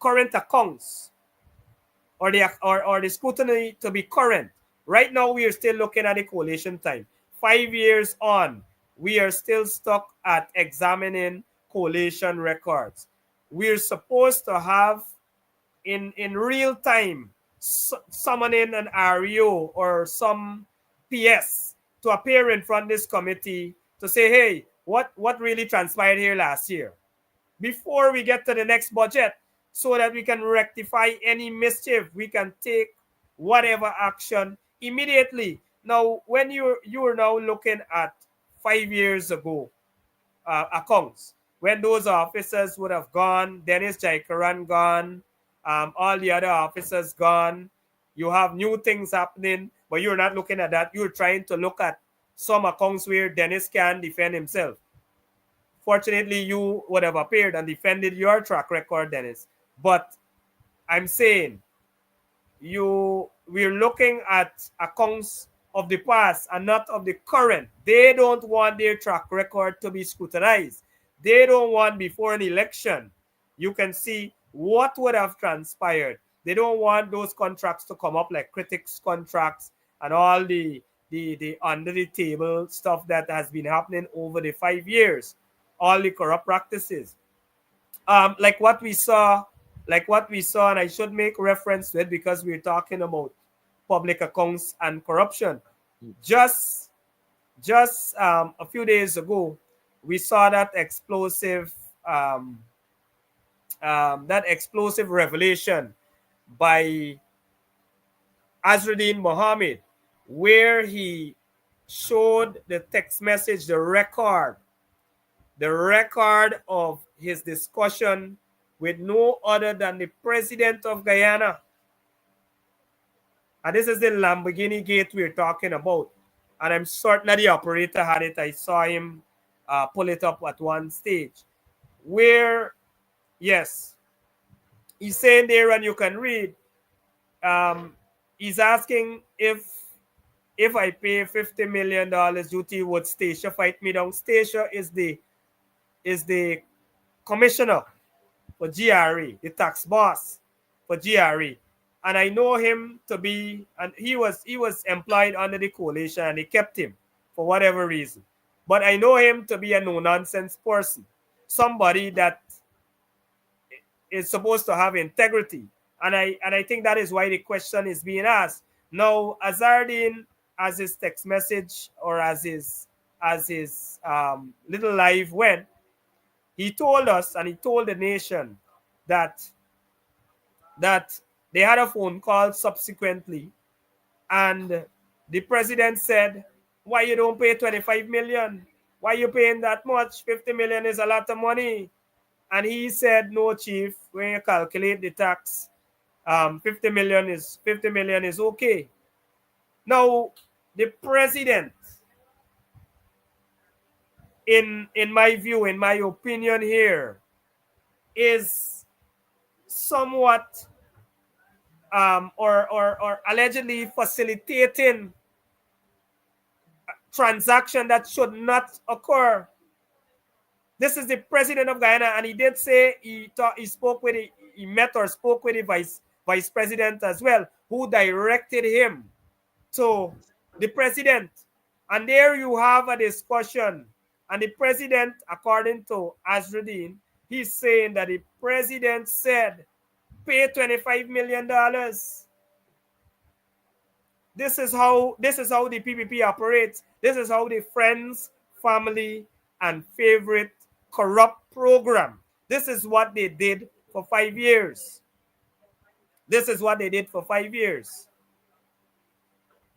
current accounts, or the scrutiny to be current. Right now, we are still looking at the coalition time. 5 years on, we are still stuck at examining coalition records. We're supposed to have in real time summoning an REO or some PS to appear in front of this committee to say, hey, what really transpired here last year, before we get to the next budget, so that we can rectify any mischief. We can take whatever action immediately. Now, when you are now looking at 5 years ago accounts, when those officers would have gone, Dennis Jaikaran gone, all the other officers gone. You have new things happening, but you're not looking at that. You're trying to look at some accounts where Dennis can defend himself. Fortunately, you would have appeared and defended your track record, Dennis. But I'm saying we're looking at accounts of the past and not of the current. They don't want their track record to be scrutinized. They don't want before an election. You can see what would have transpired. They don't want those contracts to come up like critics contracts and all the under the table stuff that has been happening over the 5 years, all the corrupt practices. Like what we saw, and I should make reference to it because we're talking about public accounts and corruption. Just a few days ago, we saw um, that explosive revelation by Azruddin Mohammed, where he showed the text message, the record of his discussion with no other than the president of Guyana. And this is the Lamborghini gate we're talking about. And I'm certain that the operator had it. I saw him pull it up at one stage. Where, yes, he's saying there, and you can read, he's asking if I pay $50 million duty, would Stacia fight me down? Stacia is the commissioner for GRE, the tax boss for GRE. And I know him to be, and he was employed under the coalition and they kept him for whatever reason. But I know him to be a no-nonsense person, somebody that is supposed to have integrity. And I think that is why the question is being asked. Now, Azardine, as his text message or as his little live went, he told us and he told the nation that they had a phone call subsequently, and the president said, "Why you don't pay 25 million? Why you paying that much? 50 million is a lot of money." And he said, "No, chief. When you calculate the tax, 50 million is okay." Now, the president, in my view, in my opinion, here, is somewhat or allegedly facilitating transaction that should not occur. This is the president of Guyana, and he did say he met or spoke with the vice president as well, who directed him to the president. And there you have a discussion. And the president, according to Azruddin, he's saying that the president said, pay $25 million. This is how the PPP operates. This is how the friends, family, and favorite corrupt program. This is what they did for 5 years. This is what they did for 5 years.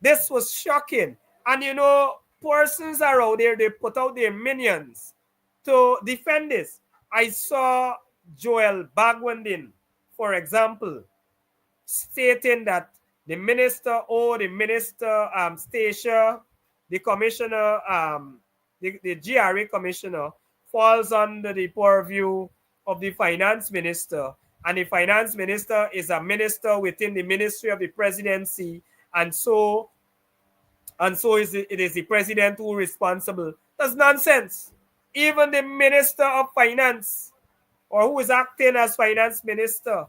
This was shocking. And you know, persons are out there, they put out their minions to defend this. I saw Joel Bagwandin, for example, stating that the minister Stacia, the commissioner, the GRA commissioner, falls under the purview of the finance minister, and the finance minister is a minister within the ministry of the presidency, and so it is the president who is responsible. That's nonsense. Even the minister of finance, or who is acting as finance minister,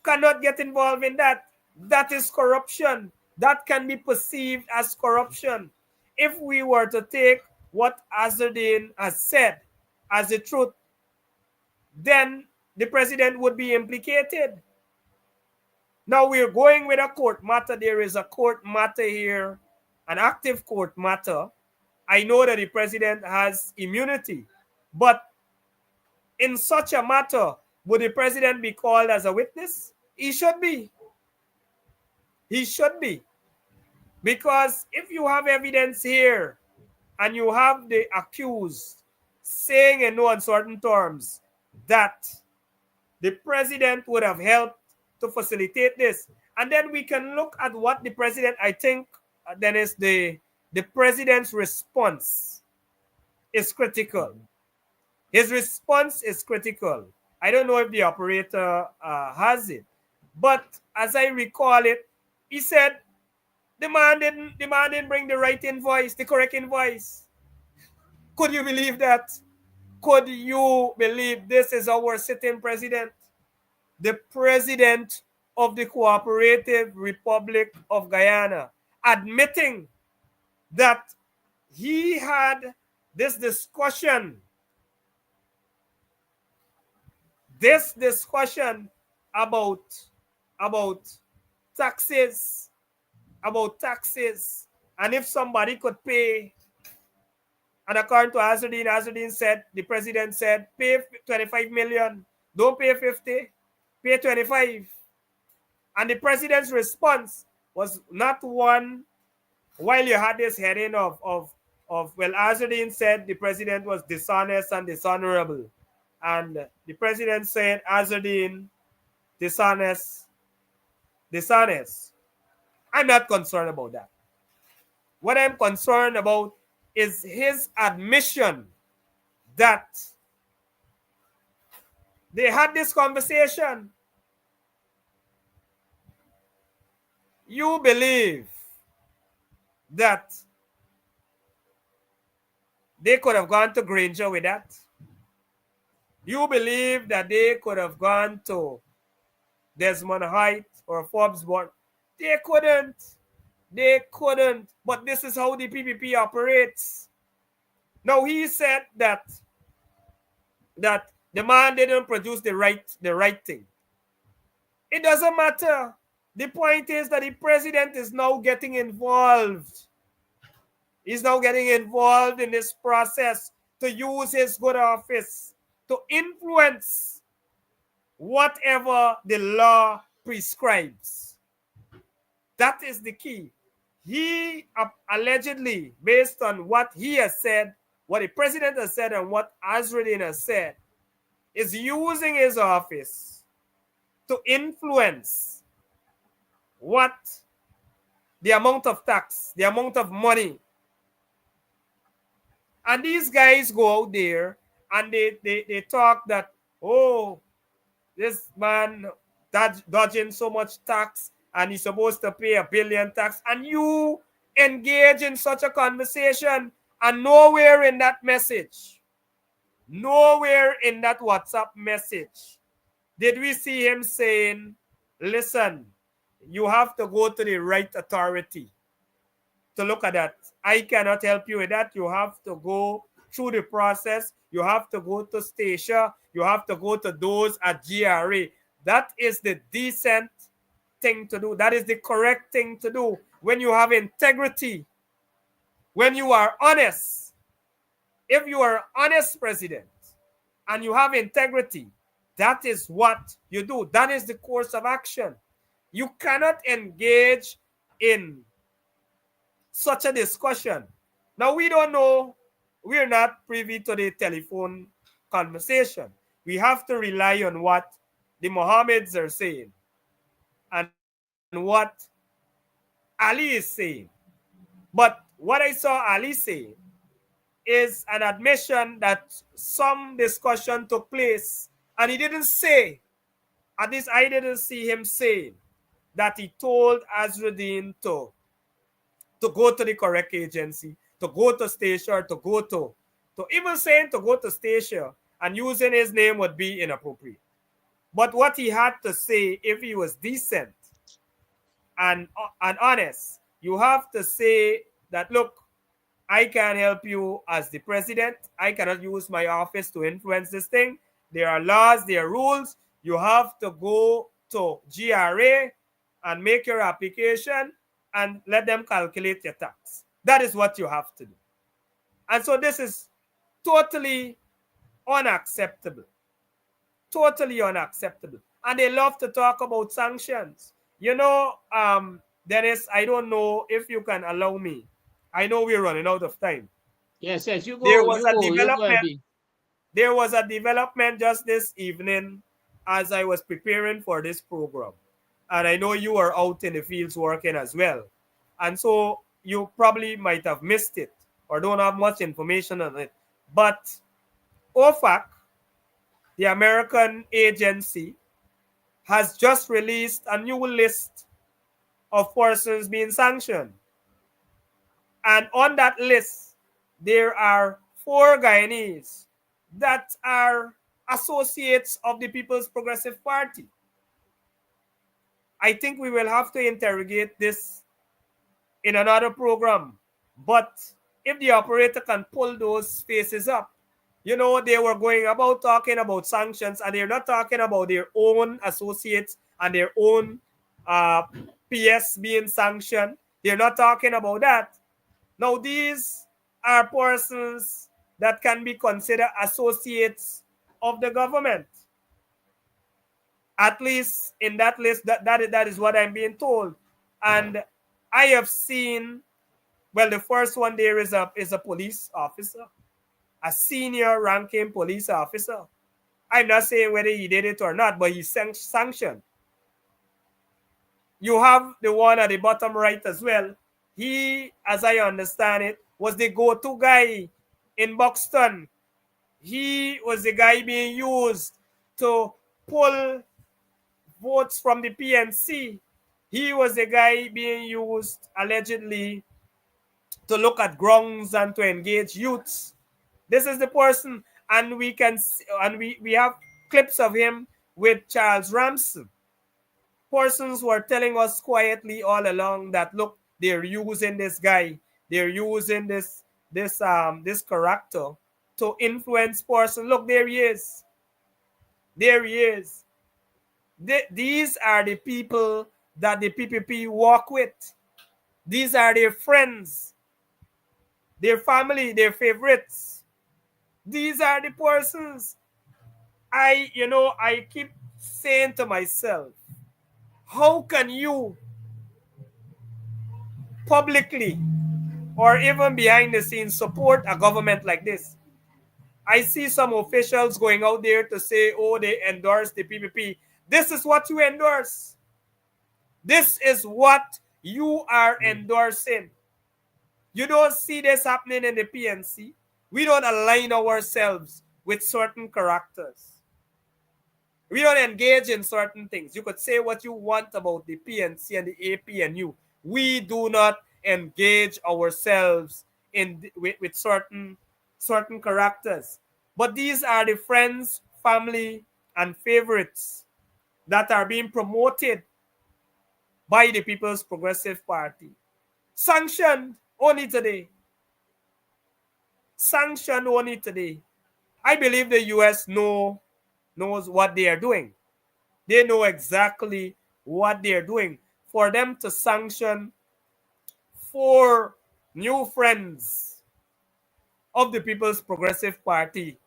cannot get involved in that. That is corruption. That can be perceived as corruption. If we were to take what Azardine has said as the truth, then the president would be implicated. Now we're going with a court matter. There is a court matter here, an active court matter. I know that the president has immunity, but in such a matter, would the president be called as a witness? He should be. He should be. Because if you have evidence here and you have the accused saying in no uncertain terms that the president would have helped to facilitate this. And then we can look at what the president, I think, then is the president's response is critical. His response is critical. I don't know if the operator has it, but as I recall it, he said the man didn't bring the right invoice, the correct invoice. Could you believe that? Could you believe this is our sitting president? The president of the Cooperative Republic of Guyana admitting that he had this discussion about about taxes and if somebody could pay. And according to Azardine said, the president said, pay 25 million, don't pay 50, pay 25. And the president's response was not one, while you had this heading well, Azardine said the president was dishonest and dishonorable. And the president said, Azardine, dishonest. I'm not concerned about that. What I'm concerned about is his admission that they had this conversation. You believe that they could have gone to Granger with that? You believe that they could have gone to Desmond Height or Forbes Board? They couldn't. But this is how the PPP operates. Now he said that the man didn't produce the right thing. It doesn't matter. The point is that the president is now getting involved. He's now getting involved in this process to use his good office to influence whatever the law prescribes. That is the key. He allegedly, based on what he has said, what the president has said, and what Azradin has said, is using his office to influence what the amount of tax, the amount of money. And these guys go out there and they talk that, oh, this man dodging so much tax and he's supposed to pay $1 billion tax. And you engage in such a conversation, and nowhere in that message, nowhere in that WhatsApp message did we see him saying, listen, you have to go to the right authority to look at that. I cannot help you with that. You have to go through the process. You have to go to Stacia. You have to go to those at GRA. That is the decent thing to do. That is the correct thing to do. When you have integrity, when you are honest, if you are an honest president and you have integrity, that is what you do. That is the course of action. You cannot engage in such a discussion. Now, we don't know. We're not privy to the telephone conversation. We have to rely on what the Mohammeds are saying and what Ali is saying. But what I saw Ali say is an admission that some discussion took place, and he didn't say, at least I didn't see him say, that he told Azradin to go to the correct agency, to go to Stacia, to even saying to go to Stacia and using his name would be inappropriate. But what he had to say, if he was decent and honest, you have to say that, look, I can't help you as the president. I cannot use my office to influence this thing. There are laws, there are rules. You have to go to GRA and make your application and let them calculate your tax. That is what you have to do. And so this is totally unacceptable. Totally unacceptable. And they love to talk about sanctions. You know, Dennis, I don't know if you can allow me. I know we're running out of time. Yes, yes. You There go, was you a go, you go, development. MP. There was a development just this evening as I was preparing for this program. And I know you are out in the fields working as well. And so you probably might have missed it or don't have much information on it. But OFAC, the American agency, has just released a new list of persons being sanctioned. And on that list, there are 4 Guyanese that are associates of the People's Progressive Party. I think we will have to interrogate this in another program. But if the operator can pull those faces up, you know, they were going about talking about sanctions, and they're not talking about their own associates and their own PS being sanctioned. They're not talking about that. Now, these are persons that can be considered associates of the government. At least in that list, that is what I'm being told. And I have seen, well, the first one there is a police officer, a senior ranking police officer. I'm not saying whether he did it or not, but he's sanctioned. You have the one at the bottom right as well. He, as I understand it, was the go-to guy in Buxton. He was the guy being used to pull votes from the PNC. He was the guy being used, allegedly, to look at grounds and to engage youths. This is the person, and we can see, and we have clips of him with Charles Ramsey. Persons were telling us quietly all along that, look, they're using this guy, they're using this character to influence person. Look, there he is. There he is. These are the people that the PPP walk with. These are their friends, their family, their favorites. These are the persons. I keep saying to myself, how can you publicly or even behind the scenes support a government like this? I see some officials going out there to say, oh, they endorse the PPP. This is what you endorse. This is what you are endorsing. You don't see this happening in the PNC. We don't align ourselves with certain characters. We don't engage in certain things. You could say what you want about the PNC and the APNU. We do not engage ourselves with certain characters. But these are the friends, family, and favorites that are being promoted by the People's Progressive Party. Sanctioned only today. Sanctioned only today. I believe the US knows what they are doing. They know exactly what they're doing. For them to sanction 4 new friends of the People's Progressive Party,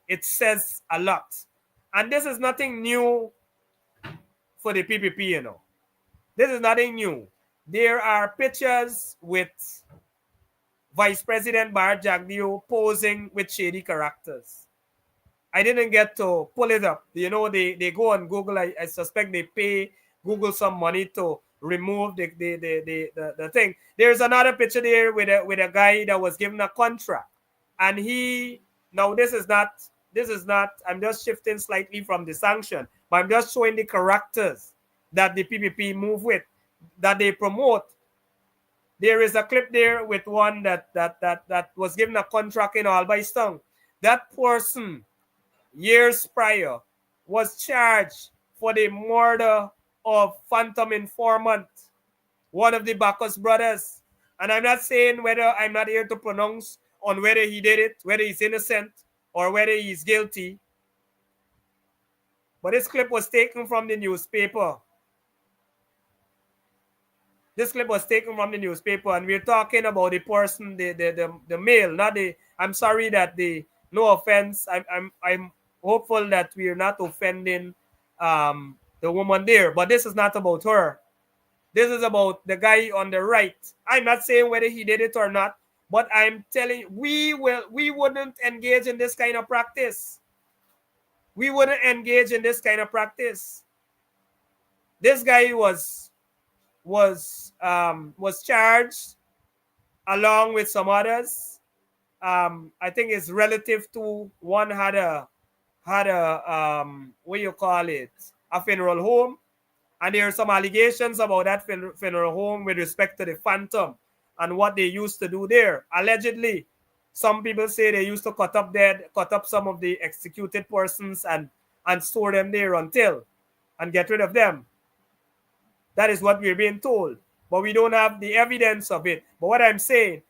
it says a lot. And this is nothing new for the PPP, you know. This is nothing new. There are pictures with Vice President Bar Jagdeo posing with shady characters. I didn't get to pull it up. You know, they go on Google. I suspect they pay Google some money to remove the thing. There's another picture there with a guy that was given a contract. And this is not, I'm just shifting slightly from the sanction, but I'm just showing the characters that the PPP move with, that they promote. There is a clip there with one that was given a contract in Albaistong. That person, years prior, was charged for the murder of Phantom Informant, one of the Bacchus brothers. And I'm not saying I'm not here to pronounce on whether he did it, whether he's innocent, or whether he's guilty. But this clip was taken from the newspaper. This clip was taken from the newspaper, and we're talking about the person, the male, not the. I'm sorry that no offense. I'm hopeful that we're not offending the woman there, but this is not about her. This is about the guy on the right. I'm not saying whether he did it or not, but I'm telling you, we wouldn't engage in this kind of practice. we wouldn't engage in this kind of practice. This guy was charged along with some others. I think it's relative to one had a what you call it, a funeral home, and there are some allegations about that funeral home with respect to the phantom and what they used to do there. Allegedly, some people say they used to cut up some of the executed persons and store them there until and get rid of them. That is what we're being told, but we don't have the evidence of it. But what I'm saying,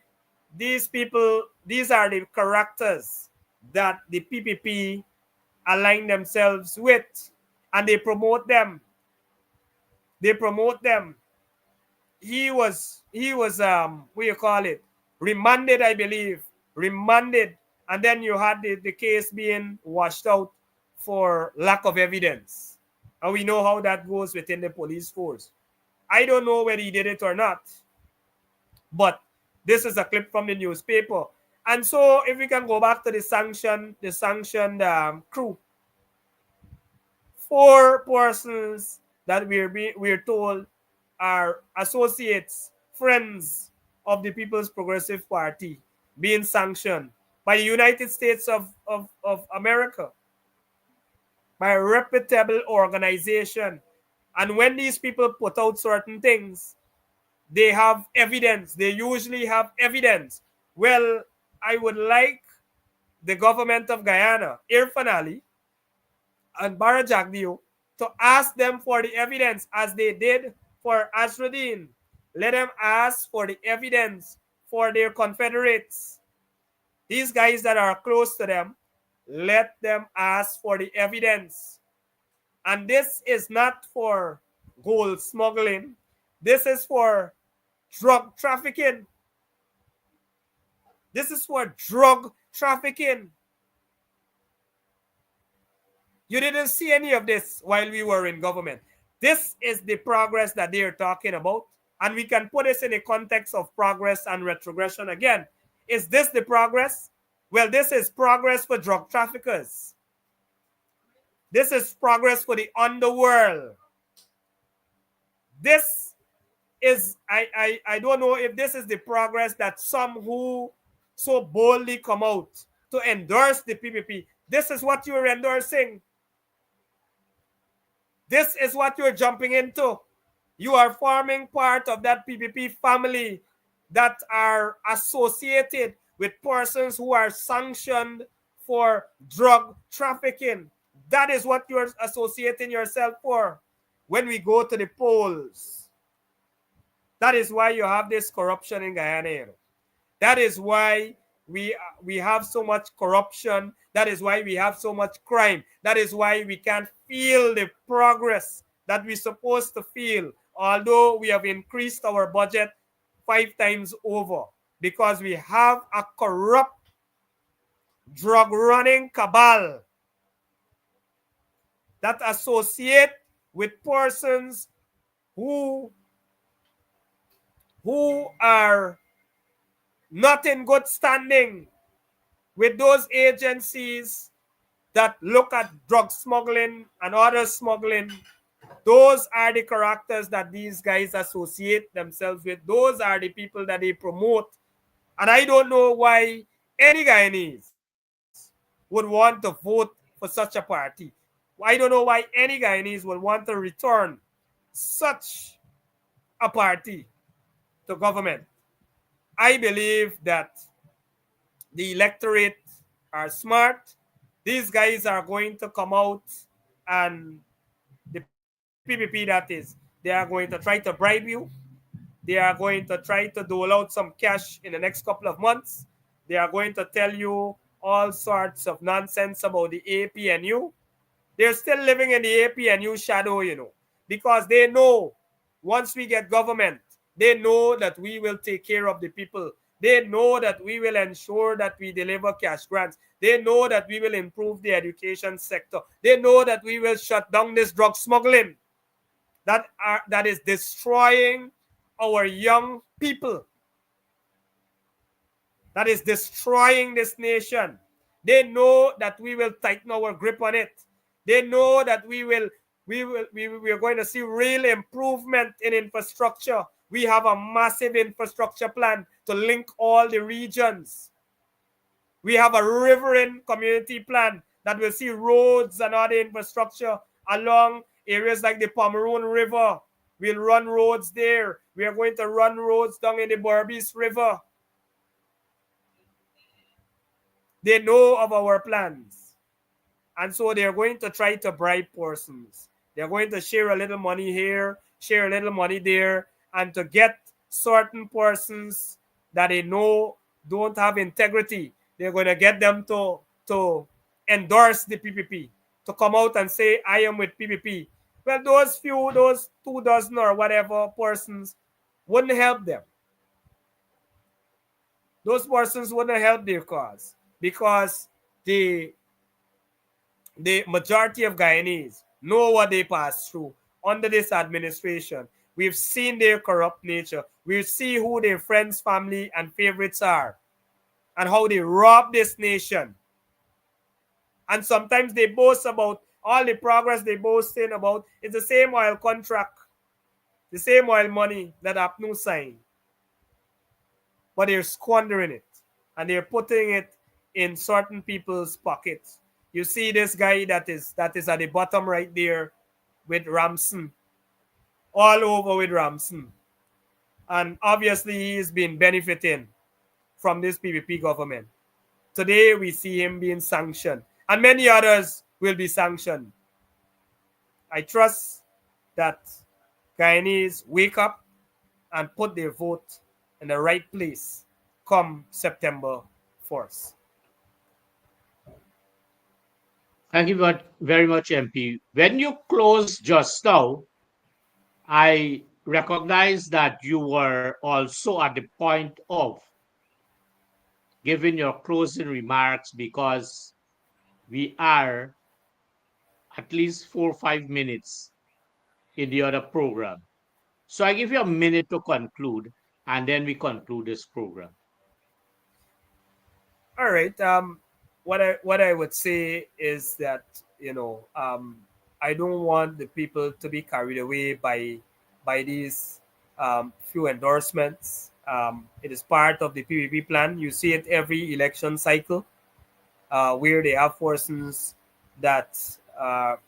these people, these are the characters that the PPP align themselves with, and they promote them. They promote them. He was what you call it, remanded, I believe, remanded, and then you had the case being washed out for lack of evidence, and we know how that goes within the police force. I don't know whether he did it or not, but this is a clip from the newspaper. And so, if we can go back to the sanctioned crew, 4 persons that we're told are associates, friends of the People's Progressive Party, being sanctioned by the United States of America, by a reputable organization. And when these people put out certain things, they have evidence. They usually have evidence. Well, I would like the government of Guyana, Irfan Ali and Bara Jagdeo, to ask them for the evidence as they did for Asruddin. Let them ask for the evidence for their confederates. These guys that are close to them, let them ask for the evidence. And this is not for gold smuggling. This is for drug trafficking. This is for drug trafficking. You didn't see any of this while we were in government. This is the progress that they are talking about. And we can put this in a context of progress and retrogression again. Is this the progress? Well, this is progress for drug traffickers. This is progress for the underworld. This is, I don't know if this is the progress that some who so boldly come out to endorse the PPP. This is what you're endorsing. This is what you're jumping into. You are forming part of that PPP family that are associated with persons who are sanctioned for drug trafficking. That is what you're associating yourself for when we go to the polls. That is why you have this corruption in Guyana. That is why we have so much corruption. That is why we have so much crime. That is why we can't feel the progress that we're supposed to feel, although we have increased our budget 5 times over, because we have a corrupt drug running cabal that associate with persons who are not in good standing with those agencies that look at drug smuggling and other smuggling. Those are the characters that these guys associate themselves with. Those are the people that they promote. And I don't know why any Guyanese would want to vote for such a party. I don't know why any Guyanese would want to return such a party to government. I believe that the electorate are smart. These guys are going to come out, and the PPP, that is, they are going to try to bribe you. They are going to try to dole out some cash in the next couple of months. They are going to tell you all sorts of nonsense about the APNU. They're still living in the APNU shadow, because they know once we get government, they know that we will take care of the people. They know that we will ensure that we deliver cash grants. They know that we will improve the education sector. They know that we will shut down this drug smuggling that is destroying our young people, that is destroying this nation. They know that we will tighten our grip on it. They know that we are going to see real improvement in infrastructure. We have a massive infrastructure plan to link all the regions. We have a riverine community plan that will see roads and other infrastructure along areas like the Pomeroon River. We'll run roads there. We are going to run roads down in the Berbice River. They know of our plans. And so they're going to try to bribe persons. They're going to share a little money here, share a little money there, and to get certain persons that they know don't have integrity, they're going to get them to endorse the PPP, to come out and say, I am with PPP. Well, those 2 dozen or whatever persons wouldn't help them. Those persons wouldn't help their cause because the majority of Guyanese know what they pass through under this administration. We've seen their corrupt nature. We see who their friends, family, and favorites are and how they rob this nation. And sometimes they boast about all the progress they boasting about. It's the same oil contract, the same oil money that APNU signed. But they're squandering it and they're putting it in certain people's pockets. You see this guy that is at the bottom right there with Ramson, all over with Ramson. And obviously he's been benefiting from this PPP government. Today we see him being sanctioned and many others will be sanctioned. I trust that Guyanese wake up and put their vote in the right place come September 1st. Thank you very much, MP. When you closed just now, I recognize that you were also at the point of giving your closing remarks because we are at least 4 or 5 minutes in the other program. So I give you a minute to conclude, and then we conclude this program. All right. What I would say is that I don't want the people to be carried away by these few endorsements. It is part of the PPP plan. You see it every election cycle, where they have persons that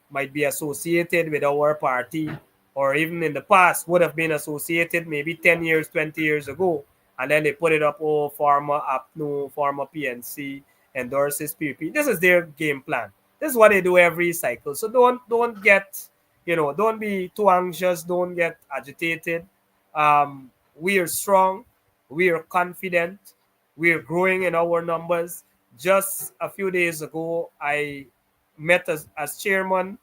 might be associated with our party, or even in the past would have been associated maybe 10 years, 20 years ago. And then they put it up, oh, former APNU, former PNC endorses PPP. This is their game plan. This is what they do every cycle. So don't get, don't be too anxious. Don't get agitated. We are strong. We are confident. We are growing in our numbers. Just a few days ago, I met as chairman.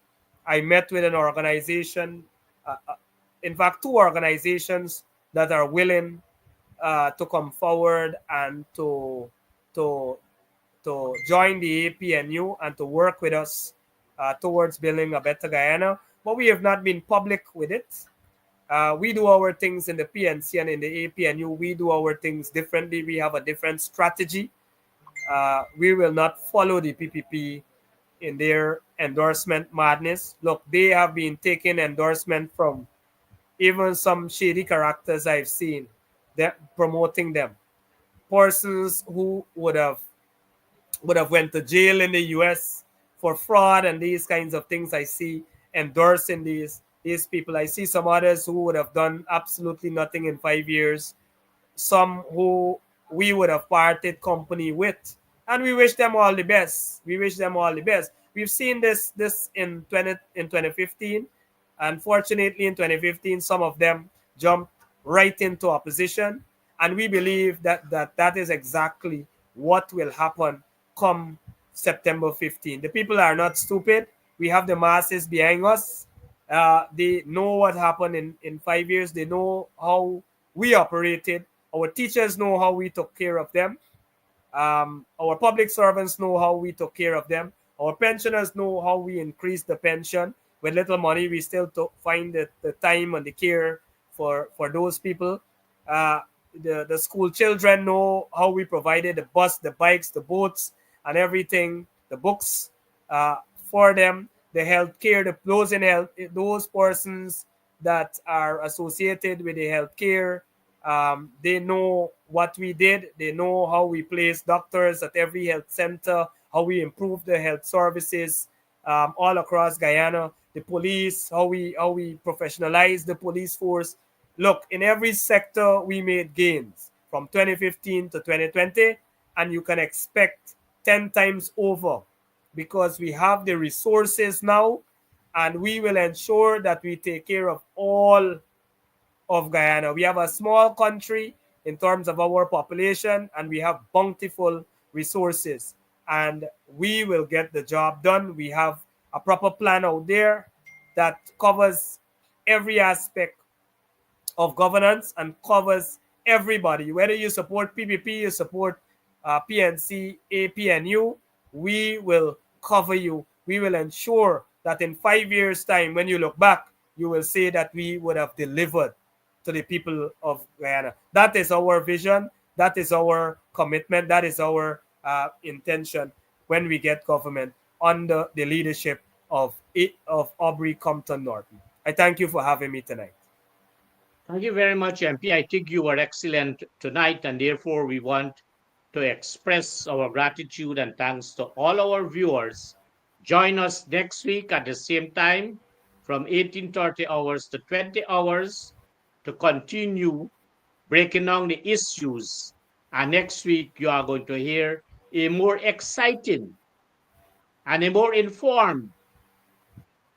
I met with an organization, in fact, 2 organizations that are willing to come forward and to join the APNU and to work with us towards building a better Guyana. But we have not been public with it. We do our things in the PNC and in the APNU. We do our things differently. We have a different strategy. We will not follow the PPP in their endorsement madness. Look, they have been taking endorsement from even some shady characters I've seen, that promoting them. Persons who would have went to jail in the US for fraud and these kinds of things. I see endorsing these people. I see some others who would have done absolutely nothing in 5 years, some who we would have parted company with, and we wish them all the best. We wish them all the best. We've seen this in 2015. Unfortunately, in 2015, some of them jumped right into opposition, and we believe that is exactly what will happen come September 15. The people are not stupid. We have the masses behind us. They know what happened in 5 years. They know how we operated. Our teachers know how we took care of them. Our public servants know how we took care of them. Our pensioners know how we increased the pension. With little money, we still find the time and the care for those people. The school children know how we provided the bus, the bikes, the boats, and everything, the books for them. the healthcare, those in health, those persons that are associated with the healthcare, they know what we did. They know how we place doctors at every health center, how we improve the health services all across Guyana. The police, how we professionalize the police force. Look, in every sector we made gains from 2015 to 2020, and you can expect 10 times over because we have the resources now, and we will ensure that we take care of all of Guyana. We have a small country in terms of our population, and we have bountiful resources, and we will get the job done. We have a proper plan out there that covers every aspect of governance and covers everybody. Whether you support PPP, you support PNC, APNU, we will cover you. We will ensure that in 5 years' time, when you look back, you will say that we would have delivered to the people of Guyana. That is our vision. That is our commitment. That is our intention when we get government under the leadership of Aubrey Compton Norton. I thank you for having me tonight. Thank you very much, MP. I think you were excellent tonight, and therefore we want to express our gratitude and thanks to all our viewers. Join us next week at the same time from 18:30 hours to 20 hours to continue breaking down the issues. And next week, you are going to hear a more exciting and a more informed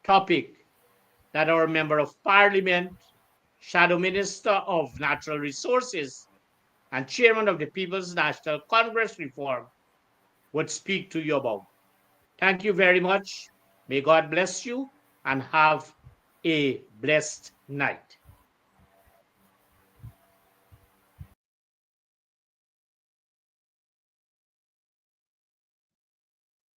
topic that our Member of Parliament, Shadow Minister of Natural Resources, and Chairman of the People's National Congress Reform would speak to you about. Thank you very much. May God bless you and have a blessed night.